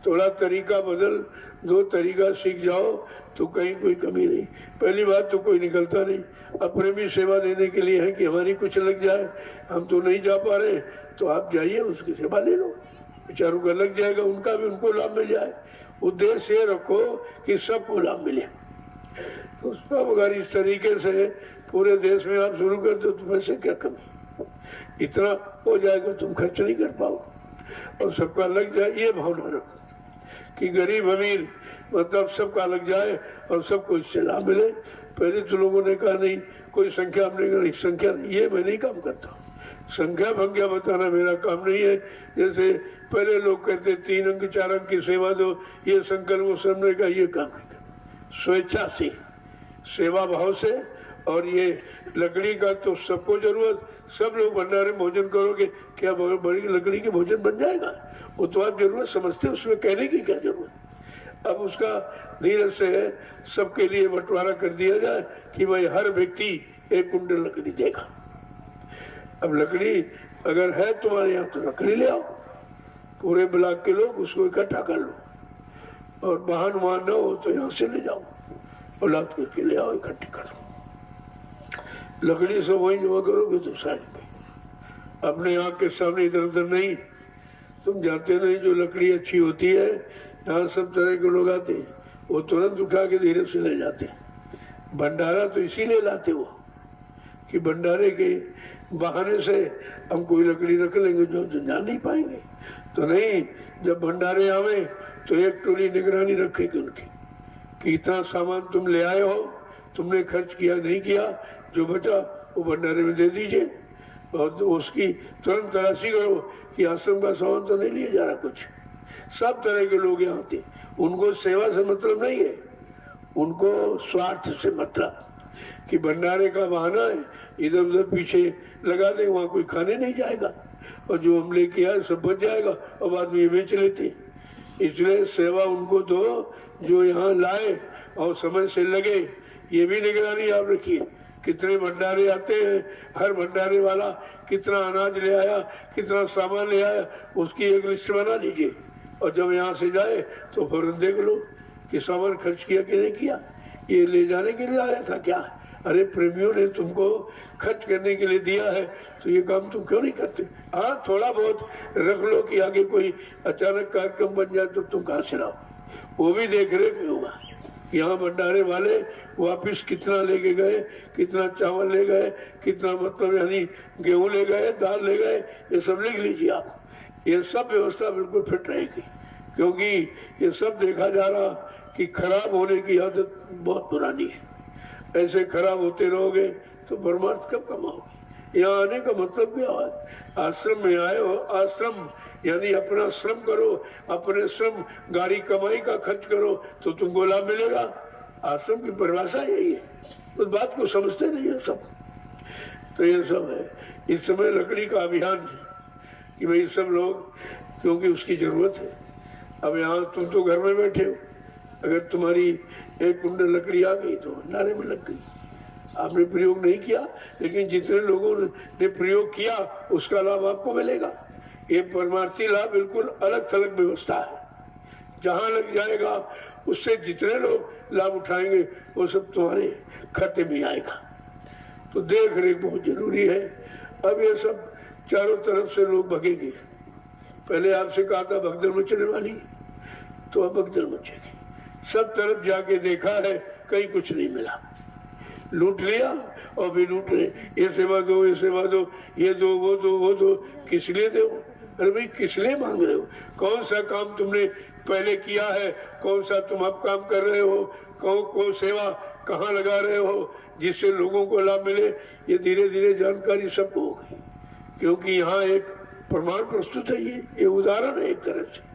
थोड़ा तरीका बदल दो, तरीका सीख जाओ तो कहीं कोई कमी नहीं। पहली बात तो कोई निकलता नहीं, अपने भी सेवा देने के लिए है कि हमारी कुछ लग जाए, हम तो नहीं जा पा रहे, तो आप जाइए उसकी सेवा ले लो, बेचारों का लग जाएगा, उनका भी उनको लाभ मिल जाए। उद्देश्य ये रखो कि सबको लाभ मिले। तो सब अगर इस तरीके से पूरे देश में आप शुरू कर दो तो वैसे क्या कमी, इतना हो जाएगा तुम खर्च नहीं कर पाओ, और सबका लग जाए ये भावना रखो कि गरीब अमीर मतलब सबका लग जाए और सबको इससे लाभ मिले। पहले तो लोगों ने कहा नहीं कोई संख्या, हमने कहा नहीं संख्या नहीं, ये मैं नहीं काम करता, संख्या भंख्या बताना मेरा काम नहीं है। जैसे पहले लोग कहते 3 अंक 4 अंक की सेवा दो, ये संकल्प वो समझने का, ये काम नहीं करता। स्वेच्छा से, सेवा भाव से, और ये लकड़ी का तो सबको जरूरत, सब लोग भंडारे में भोजन करोगे, क्या बड़ी लकड़ी के भोजन बन जाएगा? वो तो आप जरूरत समझते, उसमें कहने की क्या जरूरत। अब उसका धीरे से सबके लिए बंटवारा कर दिया जाए कि भाई हर व्यक्ति 1 कुंटल लकड़ी देगा। अब लकड़ी अगर है तुम्हारे यहाँ तो लकड़ी ले आओ, पूरे ब्लॉक के लोग उसको इकट्ठा कर लो, और वाहन वहां न हो तो यहाँ से ले जाओ, औलाद करके ले आओ, इकट्ठी करो। लकड़ी सब वहीं जमा करोगे तो साइड में, अपने आँख के सामने इधर उधर नहीं। तुम जानते नहीं जो लकड़ी अच्छी होती है, यहाँ सब तरह के लोग आते हैं, वो तुरंत उठा के धीरे से ले जाते हैं। भंडारा तो इसीलिए लाते हो कि भंडारे के बहाने से हम कोई लकड़ी रख लेंगे जो जा नहीं पाएंगे, तो नहीं, जब भंडारे आवे तो एक टोली निगरानी रखेगी उनकी कि इतना सामान तुम ले आए हो, तुमने खर्च किया नहीं किया, जो बचा वो भंडारे में दे दीजिए। और तो उसकी तुरंत तलाशी करो कि आश्रम का सामान तो नहीं लिया जा रहा कुछ। सब तरह के लोग यहाँ थे, उनको सेवा से मतलब नहीं है, उनको स्वार्थ से मतलब कि भंडारे का बहाना है, इधर उधर पीछे लगा दे, वहाँ कोई खाने नहीं जाएगा और जो हम लेके आए सब बच जाएगा और बाद में ये बेच लेते। इसलिए सेवा उनको दो जो यहाँ लाए और समय से लगे। ये भी निगरानी आप रखिए, कितने भंडारे आते हैं, हर भंडारे वाला कितना अनाज ले आया, कितना सामान ले आया, उसकी एक लिस्ट बना लीजिए और जब यहाँ से जाए तो फौरन देख लो कि सामान खर्च किया कि नहीं किया, ये ले जाने के लिए आया था क्या। अरे प्रेमियों ने तुमको खर्च करने के लिए दिया है तो ये काम तुम क्यों नहीं करते। हाँ, थोड़ा बहुत रख लो कि आगे कोई अचानक कार्यक्रम बन जाए तो तुम कहाँ से लाओ, वो भी देख रेख में होगा। यहाँ भंडारे वाले वापिस कितना लेके गए, कितना चावल ले गए, कितना मतलब यानी गेहूं ले गए, दाल ले गए, ये सब लिख लीजिए आप। ये सब व्यवस्था बिल्कुल फिट रहेगी, क्योंकि ये सब देखा जा रहा कि खराब होने की आदत बहुत पुरानी है। ऐसे खराब होते रहोगे तो परमार्थ कब कमाओगे। यहाँ आने का मतलब क्या है, आश्रम में आए हो, आश्रम यानी अपना श्रम करो, अपने श्रम गाड़ी कमाई का खर्च करो तो तुमको लाभ मिलेगा। आश्रम की परिभाषा यही है, उस बात को समझते नहीं है सब। तो ये सब है, इस समय लकड़ी का अभियान है कि भाई सब लोग, क्योंकि उसकी जरूरत है। अब यहाँ तुम तो घर में बैठे हो, अगर तुम्हारी एक कुंडल लकड़ी आ गई तो भंडारे में लग गई। आपने प्रयोग नहीं किया, लेकिन जितने लोगों ने प्रयोग किया उसका लाभ आपको मिलेगा। ये परमार्थी लाभ बिल्कुल अलग थलग व्यवस्था है, जहाँ लग जाएगा उससे जितने लोग लाभ उठाएंगे वो सब तुम्हारे खाते में आएगा। तो देख रेख बहुत जरूरी है। अब ये सब चारों तरफ से लोग भगेंगे। पहले आपसे कहा था भगदड़ मचने वाली, तो अब भगदड़ मचेगी। सब तरफ जाके देखा है, कहीं कुछ नहीं मिला, लूट लिया और भी लूट रहे। ये सेवा दो, ये सेवा दो, ये दो, वो दो, वो दो, किस लिए दो। अरे भाई किस लिए मांग रहे हो, कौन सा काम तुमने पहले किया है, कौन सा तुम अब काम कर रहे हो, कौन सेवा कहाँ लगा रहे हो जिससे लोगों को लाभ मिले। ये धीरे धीरे जानकारी सबको हो गई, क्योंकि यहाँ एक प्रमाण प्रस्तुत है, ये उदाहरण है एक तरह से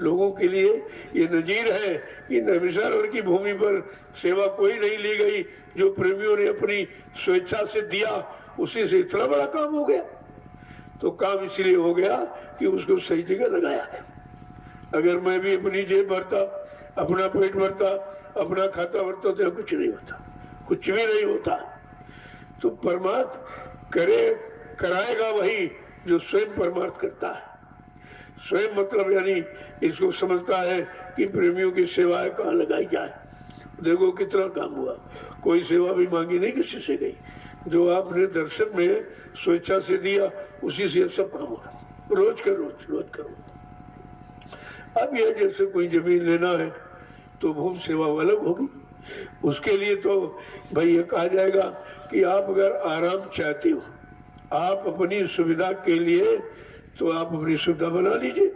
लोगों के लिए। ये नजीर है कि नैमिषारण्य की भूमि पर सेवा कोई नहीं ली गई, जो प्रेमियों ने अपनी स्वेच्छा से दिया, उसी से इतना बड़ा काम हो गया। तो काम इसलिए हो गया कि उसको सही जगह लगाया गया। अगर मैं भी अपनी जेब भरता, अपना पेट भरता, अपना खाता भरता तो कुछ नहीं होता, कुछ भी नहीं होता। तो परमार्थ कराएगा वही जो स्वयं परमार्थ करता है। स्वयं मतलब यानी इसको समझता है कि प्रेमियों की सेवाएं कहाँ लगाई जाए। देखो कितना काम हुआ, कोई सेवा भी मांगी नहीं किसी से गई, जो आपने दर्शन में स्वेच्छा से दिया उसी से सब काम हो रहा। रोज करो। अब यह जैसे कोई जमीन लेना है तो भूमि सेवा अलग होगी, उसके लिए तो भाई ये कहा जाएगा कि आप अगर आराम चाहते हो, आप अपनी सुविधा के लिए, तो आप अपनी सुविधा बना लीजिए।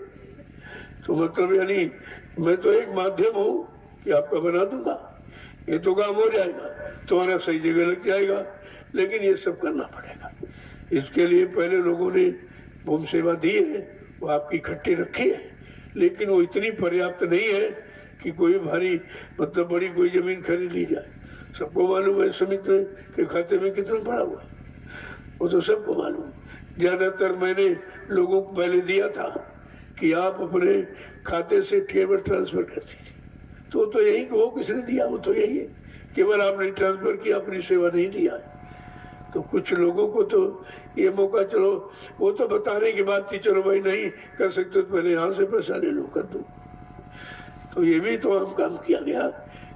तो मतलब यानी मैं तो एक माध्यम हूँ कि आपका बना दूंगा, ये तो काम हो जाएगा, तुम्हारा सही जगह लग जाएगा। लेकिन ये सब करना पड़ेगा। इसके लिए पहले लोगों ने भूमि सेवा दी है, वो आपकी इकट्ठी रखी है, लेकिन वो इतनी पर्याप्त नहीं है कि कोई भारी मतलब बड़ी कोई जमीन खरीद ली जाए। सबको मालूम है समिति के खाते में कितना पड़ा हुआ है, वो तो सबको मालूम। ज्यादातर मैंने लोगों को पहले दिया था कि आप अपने खाते से केवल ट्रांसफर कर दीजिए, तो यही वो किसने दिया, वो तो यही है, केवल आपने ट्रांसफर किया, अपनी सेवा नहीं दिया है। तो कुछ लोगों को तो ये मौका, चलो वो तो बताने की बात थी, चलो भाई नहीं कर सकते तो पहले यहाँ से पैसा ले लो, कर दो। तो ये भी तो हम काम किया गया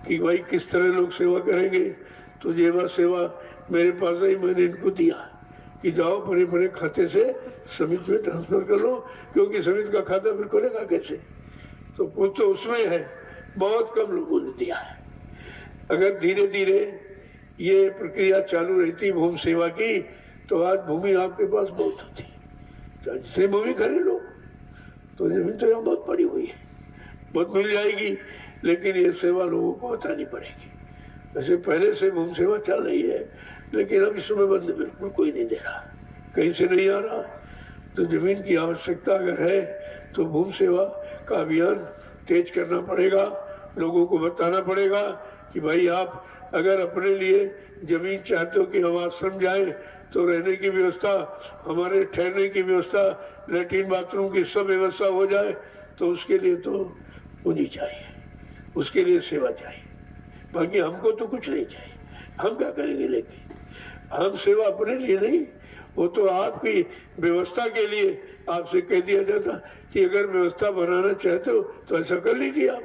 कि भाई किस तरह लोग सेवा करेंगे। तो ये बात सेवा मेरे पास आई, मैंने इनको दिया कि जाओ बड़े बड़े खाते से समिति में ट्रांसफर कर लो, क्योंकि समिति का खाता फिर खोलेगा कैसे। तो कुछ तो उसमें है, बहुत कम लोगों ने दिया है। अगर धीरे धीरे ये प्रक्रिया चालू रहती भूमि सेवा की, तो आज भूमि आपके पास बहुत होती। जिससे भूमि खरीद लो, तो जमीन तो यहाँ बहुत पड़ी हुई है, बहुत मिल जाएगी, लेकिन ये सेवा लोगों को बतानी पड़ेगी। वैसे पहले से भूमि सेवा चल रही है, लेकिन अब इस समय बंद बिल्कुल कोई नहीं दे रहा, कहीं से नहीं आ रहा। तो जमीन की आवश्यकता अगर है तो भूमि सेवा का अभियान तेज करना पड़ेगा। लोगों को बताना पड़ेगा कि भाई आप अगर अपने लिए जमीन चाहते हो कि हम आश्रम जाएं तो रहने की व्यवस्था, हमारे ठहरने की व्यवस्था, लैट्रिन बाथरूम की सब व्यवस्था हो जाए, तो उसके लिए तो पूंजी चाहिए, उसके लिए सेवा चाहिए। बाकी हमको तो कुछ नहीं चाहिए, हम क्या करेंगे लेके? हम सेवा अपने लिए नहीं, वो तो आपकी व्यवस्था के लिए आपसे कह दिया जाता कि अगर व्यवस्था बनाना चाहते हो तो ऐसा कर लीजिए, आप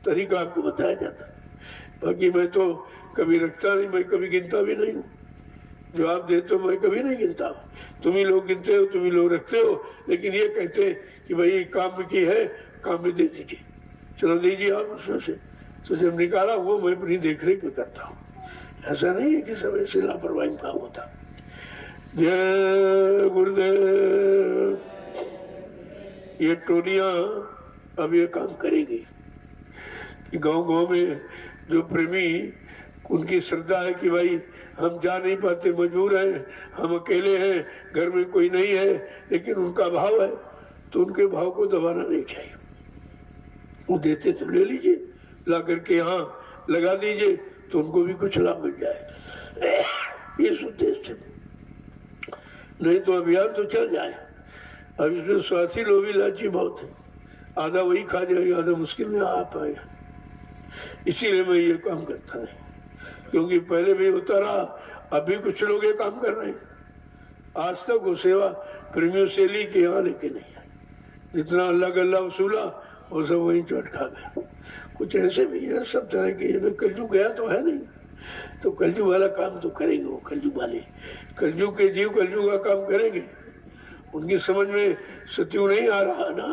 तरीका आपको बताया जाता। बाकी मैं तो कभी रखता नहीं, मैं कभी गिनता भी नहीं हूँ। जो आप देते हो मैं कभी नहीं गिनता हूँ। तुम ही लोग गिनते हो, तुम ही लोग रखते हो, लेकिन ये कहते हैं कि भाई काम में की है, काम में दे दीजिए, चलो दीजिए आप उसमें से। तो जब निकाला वो मैं अपनी देख रेख में करता हूँ। ऐसा नहीं है कि सब ऐसे लापरवाही काम होता। जय गुरुदेव। ये टोलियां अब ये काम करेगी कि गांव-गांव में जो प्रेमी, उनकी श्रद्धा है कि भाई हम जा नहीं पाते, मजबूर हैं, हम अकेले हैं, घर में कोई नहीं है, लेकिन उनका भाव है, तो उनके भाव को दबाना नहीं चाहिए। वो देते तो ले लीजिए, ला करके यहाँ लगा दीजिए तो उनको भी कुछ लाभ मिल जाए, इस उद्देश्य से। नहीं तो अभियान तो चल जाए। अब इसमें स्वार्थी लोभी लालची बहुत है, आधा वही खा जाएगा, आधा मुश्किल में आ पाएगा। इसीलिए मैं ये काम करता नहीं, क्योंकि पहले भी होता रहा, अभी कुछ लोग ये काम कर रहे हैं। आज तक वो सेवा प्रेमियों से ली के यहाँ लेके नहीं है। जितना अल्लाह का अल्लाह वसूला वो सब वहीं चोट खा गए। कुछ ऐसे भी है, सब तरह के। कलयुग गया तो है नहीं, तो कलयुग वाला काम तो करेंगे वो कलयुग वाले। कलयुग के जीव कलयुग का काम करेंगे। उनकी समझ में सत्यु नहीं आ रहा ना,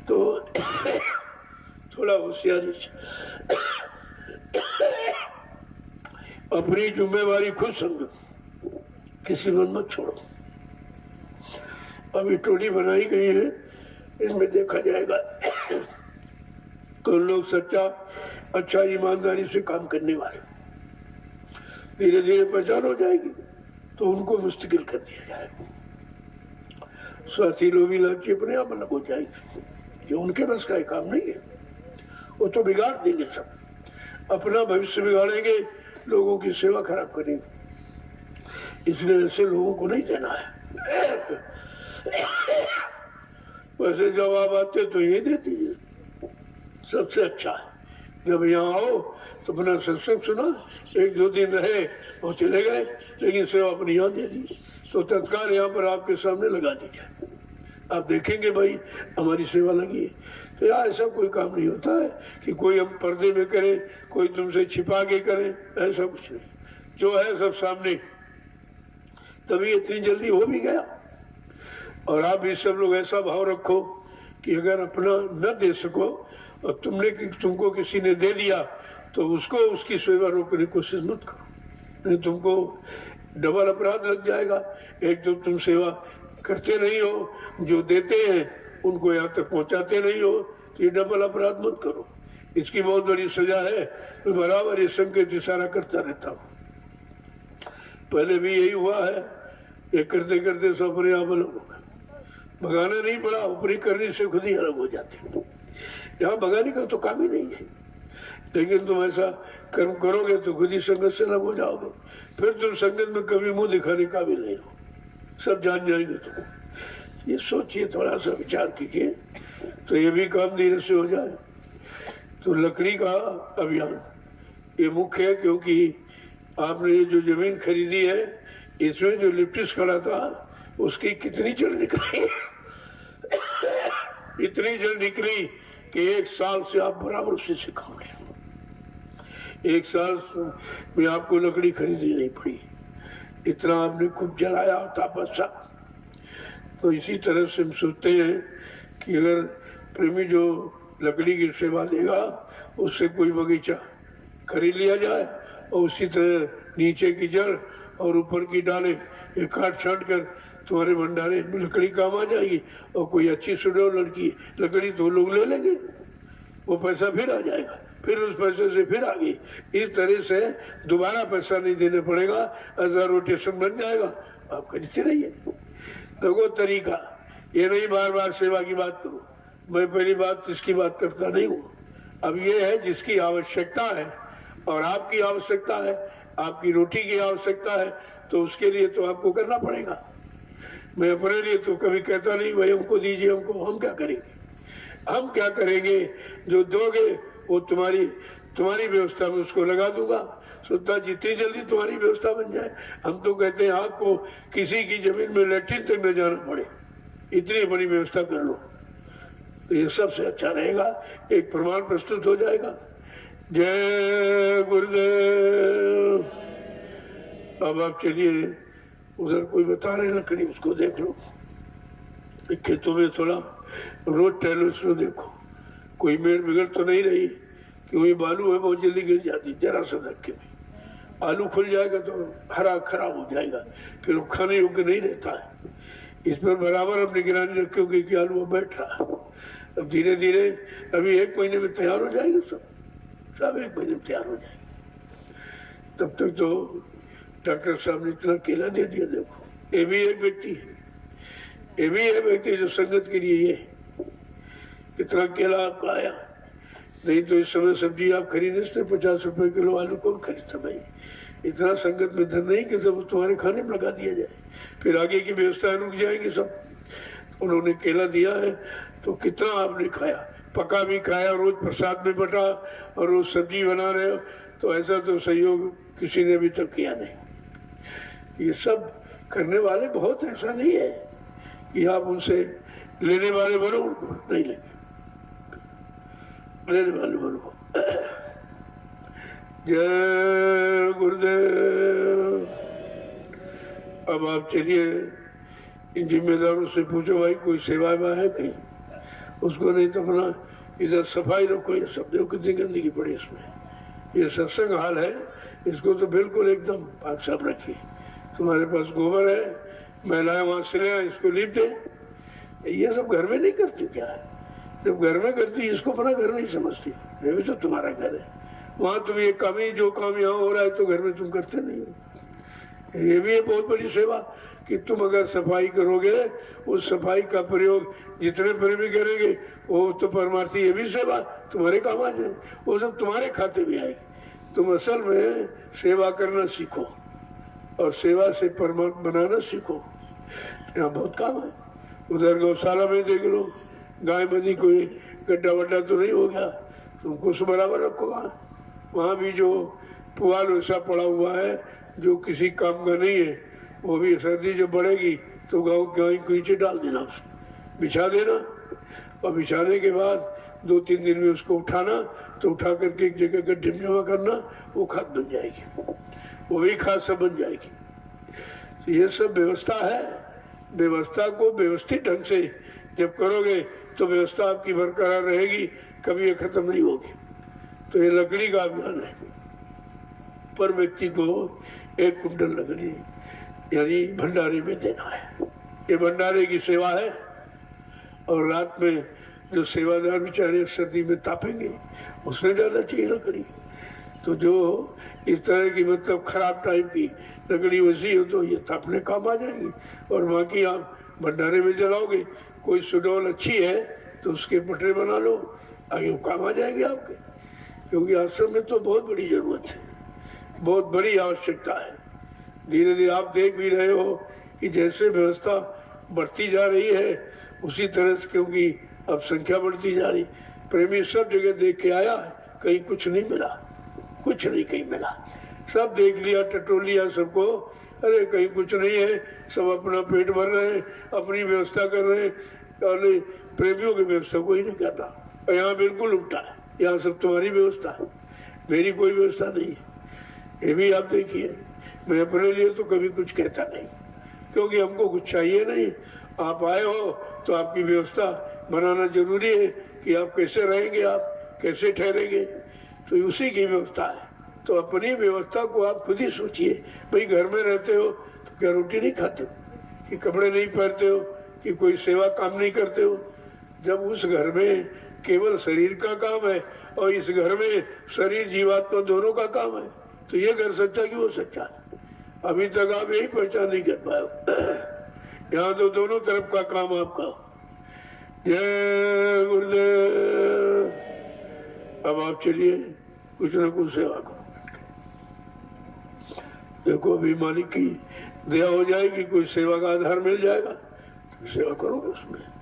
तो थोड़ा होशियारी से अपनी जिम्मेवारी खुद समझो, किसी मन मत छोड़ो। अभी टोली बनाई गई है, इसमें देखा जाएगा तो लोग सच्चा, अच्छा, ईमानदारी से काम करने वाले धीरे धीरे पहचान हो जाएगी, तो उनको मुस्तकिल कर दिया जाएगा। स्वार्थी लोभी लालची अपने आप अलग हो जाएगी, जो उनके बस का काम नहीं है। वो तो बिगाड़ देंगे, सब अपना भविष्य बिगाड़ेंगे, लोगों की सेवा खराब करेंगे। इसलिए ऐसे लोगों को नहीं देना है। वैसे जब आप आते तो ये दे दीजिए, सबसे अच्छा है। जब यहाँ आओ तो अपना सत्संग सुना, एक दो दिन रहे और चले गए, लेकिन सेवा अपनी यहाँ दे दी, तो तत्काल यहाँ पर आपके सामने लगा दी जाए। आप देखेंगे भाई हमारी सेवा लगी है। तो यहाँ ऐसा कोई काम नहीं होता है कि कोई हम पर्दे में करें, कोई तुमसे छिपा के करें, ऐसा कुछ नहीं। जो है सब सामने, तभी इतनी जल्दी हो भी गया। और आप भी सब लोग ऐसा भाव रखो कि अगर अपना न दे सको और तुमको किसी ने दे दिया, तो उसको उसकी सेवा रोकने की कोशिश मत करो, नहीं तुमको डबल अपराध लग जाएगा। एक तो तुम सेवा करते नहीं हो, जो देते हैं उनको यहाँ तक पहुँचाते नहीं हो, तो ये डबल अपराध मत करो। इसकी बहुत बड़ी सजा है। मैं बराबर ये संकेत इशारा करता रहता हूँ। पहले भी यही हुआ है, ये करते करते सब अपने आप अलग हो गए। भगाना नहीं पड़ा, ऊपरी करने से खुद ही अलग हो जाते हैं। यहाँ भगाने का तो काम ही नहीं है, लेकिन तुम ऐसा कर्म करोगे तो खुद ही संगत से अलग हो जाओगे। फिर तुम संगत में कभी मुंह दिखाने का भी नहीं हो, सब जान जाएंगे तुम। ये सोचिए, थोड़ा सा विचार कीजिए, तो ये भी काम धीरे से हो जाए। तो लकड़ी का अभियान ये मुख्य है, क्योंकि आपने ये जो जमीन खरीदी है, इसमें जो लिप्टिस खड़ा था उसकी कितनी जड़ निकली इतनी जड़ निकली कि एक साल से आप बराबर उससे सिखाओ। एक साल में आपको लकड़ी खरीदनी नहीं पड़ी, इतना आपने खूब जलाया तपस्या। तो इसी तरह से हम सोचते हैं कि अगर प्रेमी जो लकड़ी की सेवा देगा, उससे कोई बगीचा खरीद लिया जाए और उसी तरह नीचे की जड़ और ऊपर की डालें एक काट छाट कर तुम्हारे भंडारे में लकड़ी काम आ जाएगी। और कोई अच्छी सुडौल लकड़ी तो लोग ले लेंगे, वो पैसा फिर आ जाएगा, फिर उस पैसे से फिर आगे। इस तरह से दोबारा पैसा नहीं देना पड़ेगा, ऐसा रोटेशन बन जाएगा आप करते रहिए। देखो तरीका ये नहीं बार बार सेवा की बात करो। मैं पहली बात इसकी बात करता नहीं हूँ। अब ये है जिसकी आवश्यकता है और आपकी आवश्यकता है, आपकी रोटी की आवश्यकता है, तो उसके लिए तो आपको करना पड़ेगा। मैं अपने लिए तो कभी कहता नहीं भाई हमको दीजिए, हमको, हम क्या करेंगे, हम क्या करेंगे, जो दोगे वो तुम्हारी व्यवस्था में उसको लगा दूंगा। सोचता जितनी जल्दी तुम्हारी व्यवस्था बन जाए। हम तो कहते हैं आपको किसी की जमीन में लैट्रिन तक न जाना पड़े, इतनी बड़ी व्यवस्था कर लो, तो ये सबसे अच्छा रहेगा। एक प्रमाण प्रस्तुत हो जाएगा। जय गुरुदेव। अब आप चलिए, उधर कोई बता रहे लकड़ी, उसको देख लो। खेतों में थोड़ा रोज टहलो, उसमें देखो कोई मेड़ बिगड़ तो नहीं रही, क्योंकि बालू है बहुत जल्दी गिर जाती, जरा सा धक्के में आलू खुल जाएगा तो हरा खराब हो जाएगा, फिर वो खाने योग्य नहीं रहता है। इस पर बराबर अब निगरानी रखोगे कि आलू बैठ रहा है। अब धीरे धीरे अभी 1 महीने में तैयार हो जाएगा, सब 1 महीने में तैयार हो जाएगा। तब तक तो डॉक्टर साहब ने इतना केला दे दिया। देखो ये भी एक व्यक्ति है, ये भी एक व्यक्ति जो संगत के लिए ये कितना केला आपको आया। नहीं तो इस समय सब्जी आप खरीदने से 50 रुपए किलो आलू कौन खरीदता भाई। इतना संगत में धन नहीं कि सब तुम्हारे खाने में लगा दिया जाए, फिर आगे की व्यवस्था रुक जाएगी सब। उन्होंने केला दिया है तो कितना आपने खाया, पका भी खाया, रोज प्रसाद में बटा और रोज सब्जी बना रहे हो, तो ऐसा तो सहयोग किसी ने भी तक किया नहीं। ये सब करने वाले बहुत, ऐसा नहीं है कि आप उनसे लेने वाले बनो, उनको नहीं लेंगे, लेने वाले बनो। जय गुरुदेव। अब आप चलिए इन जिम्मेदारों से पूछो भाई कोई सेवा है कहीं, उसको, नहीं तो अपना इधर सफाई रखो। ये सब देखो कितनी गंदगी पड़ी इसमें। ये सत्संग हाल है, इसको तो बिल्कुल एकदम पाक साफ रखिए। तुम्हारे पास गोबर है, महिलाएं वहां से ले आए, इसको लीप दे। ये सब घर में नहीं करती क्या है? जब घर में करती इसको अपना घर नहीं समझती। ये भी तो तुम्हारा घर है, वहां तुम ये काम ही, जो काम यहाँ हो रहा है तो घर में तुम करते नहीं हो। ये भी है बहुत बड़ी सेवा कि तुम अगर सफाई करोगे, उस सफाई का प्रयोग जितने प्रेमी करेंगे वो तो परमार्थी, ये भी सेवा तुम्हारे काम आ जाए, वो सब तुम्हारे खाते में आएगी। तुम असल में सेवा करना सीखो और सेवा से परमात्मा बनाना सीखो। यहाँ बहुत काम है। उधर गौशाला में देख लो, गाय बंदी कोई गड्ढा वड्ढा तो नहीं हो गया, तुमको उस बराबर रखो। वहाँ भी जो पुआल वैसा पड़ा हुआ है जो किसी काम का नहीं है, वो भी सर्दी जब बढ़ेगी तो गाँव के नीचे डाल देना, उसको बिछा देना, और बिछाने के बाद 2-3 दिन में उसको उठाना, तो उठा करके एक जगह गड्ढे में जमा करना, वो खाद बन जाएगी, वो भी खाद सब बन जाएगी। तो ये सब व्यवस्था है। व्यवस्था को व्यवस्थित ढंग से जब करोगे तो व्यवस्था आपकी बरकरार रहेगी, कभी ये खत्म नहीं होगी। तो ये लकड़ी का अभियान है। पर व्यक्ति को 1 कुंटल लकड़ी यानी भंडारे में देना है। ये भंडारे की सेवा है। और रात में जो सेवादार बेचारे सर्दी में तापेंगे, उसमें ज़्यादा चाहिए लकड़ी। तो जो इस तरह की मतलब खराब टाइप की लकड़ी वैसी हो तो ये तापने काम आ जाएगी, और बाकी आप भंडारे में जलाओगे। कोई सुडौल अच्छी है तो उसके पटरे बना लो, आगे वो काम आ जाएंगे आपके। क्योंकि आश्रम में तो बहुत बड़ी जरूरत है, बहुत बड़ी आवश्यकता है। धीरे धीरे आप देख भी रहे हो कि जैसे व्यवस्था बढ़ती जा रही है उसी तरह से, क्योंकि अब संख्या बढ़ती जा रही। प्रेमी सब जगह देख के आया है, कहीं कुछ नहीं मिला, कुछ नहीं कहीं मिला। सब देख लिया, टटोल लिया सबको, अरे कहीं कुछ नहीं है, सब अपना पेट भर रहे हैं, अपनी व्यवस्था कर रहे हैं, और प्रेमियों की व्यवस्था कोई नहीं कर रहा। और यहाँ बिल्कुल उल्टा है, यहाँ सब तुम्हारी व्यवस्था है, मेरी कोई व्यवस्था नहीं है। ये भी आप देखिए, मैं अपने लिए तो कभी कुछ कहता नहीं, क्योंकि हमको कुछ चाहिए नहीं। आप आए हो तो आपकी व्यवस्था बनाना जरूरी है कि आप कैसे रहेंगे, आप कैसे ठहरेंगे, तो उसी की व्यवस्था है। तो अपनी व्यवस्था को आप खुद ही सोचिए। भाई घर में रहते हो तो क्या रोटी नहीं खाते हो, कि कपड़े नहीं पहनते हो, कि कोई सेवा काम नहीं करते हो? जब उस घर में केवल शरीर का काम है और इस घर में शरीर जीवात्मा दोनों का काम है, तो ये घर सच्चा कि वो सच्चा है? अभी तक आप यही पहचान नहीं कर पाए हो। यहाँ तो दोनों तरफ का काम आपका। जय गुरुदेव। अब आप चलिए कुछ न कुछ सेवा करो। देखो अभी मालिक की दया हो जाएगी, कोई सेवा का आधार मिल जाएगा तो सेवा करोगे उसमें।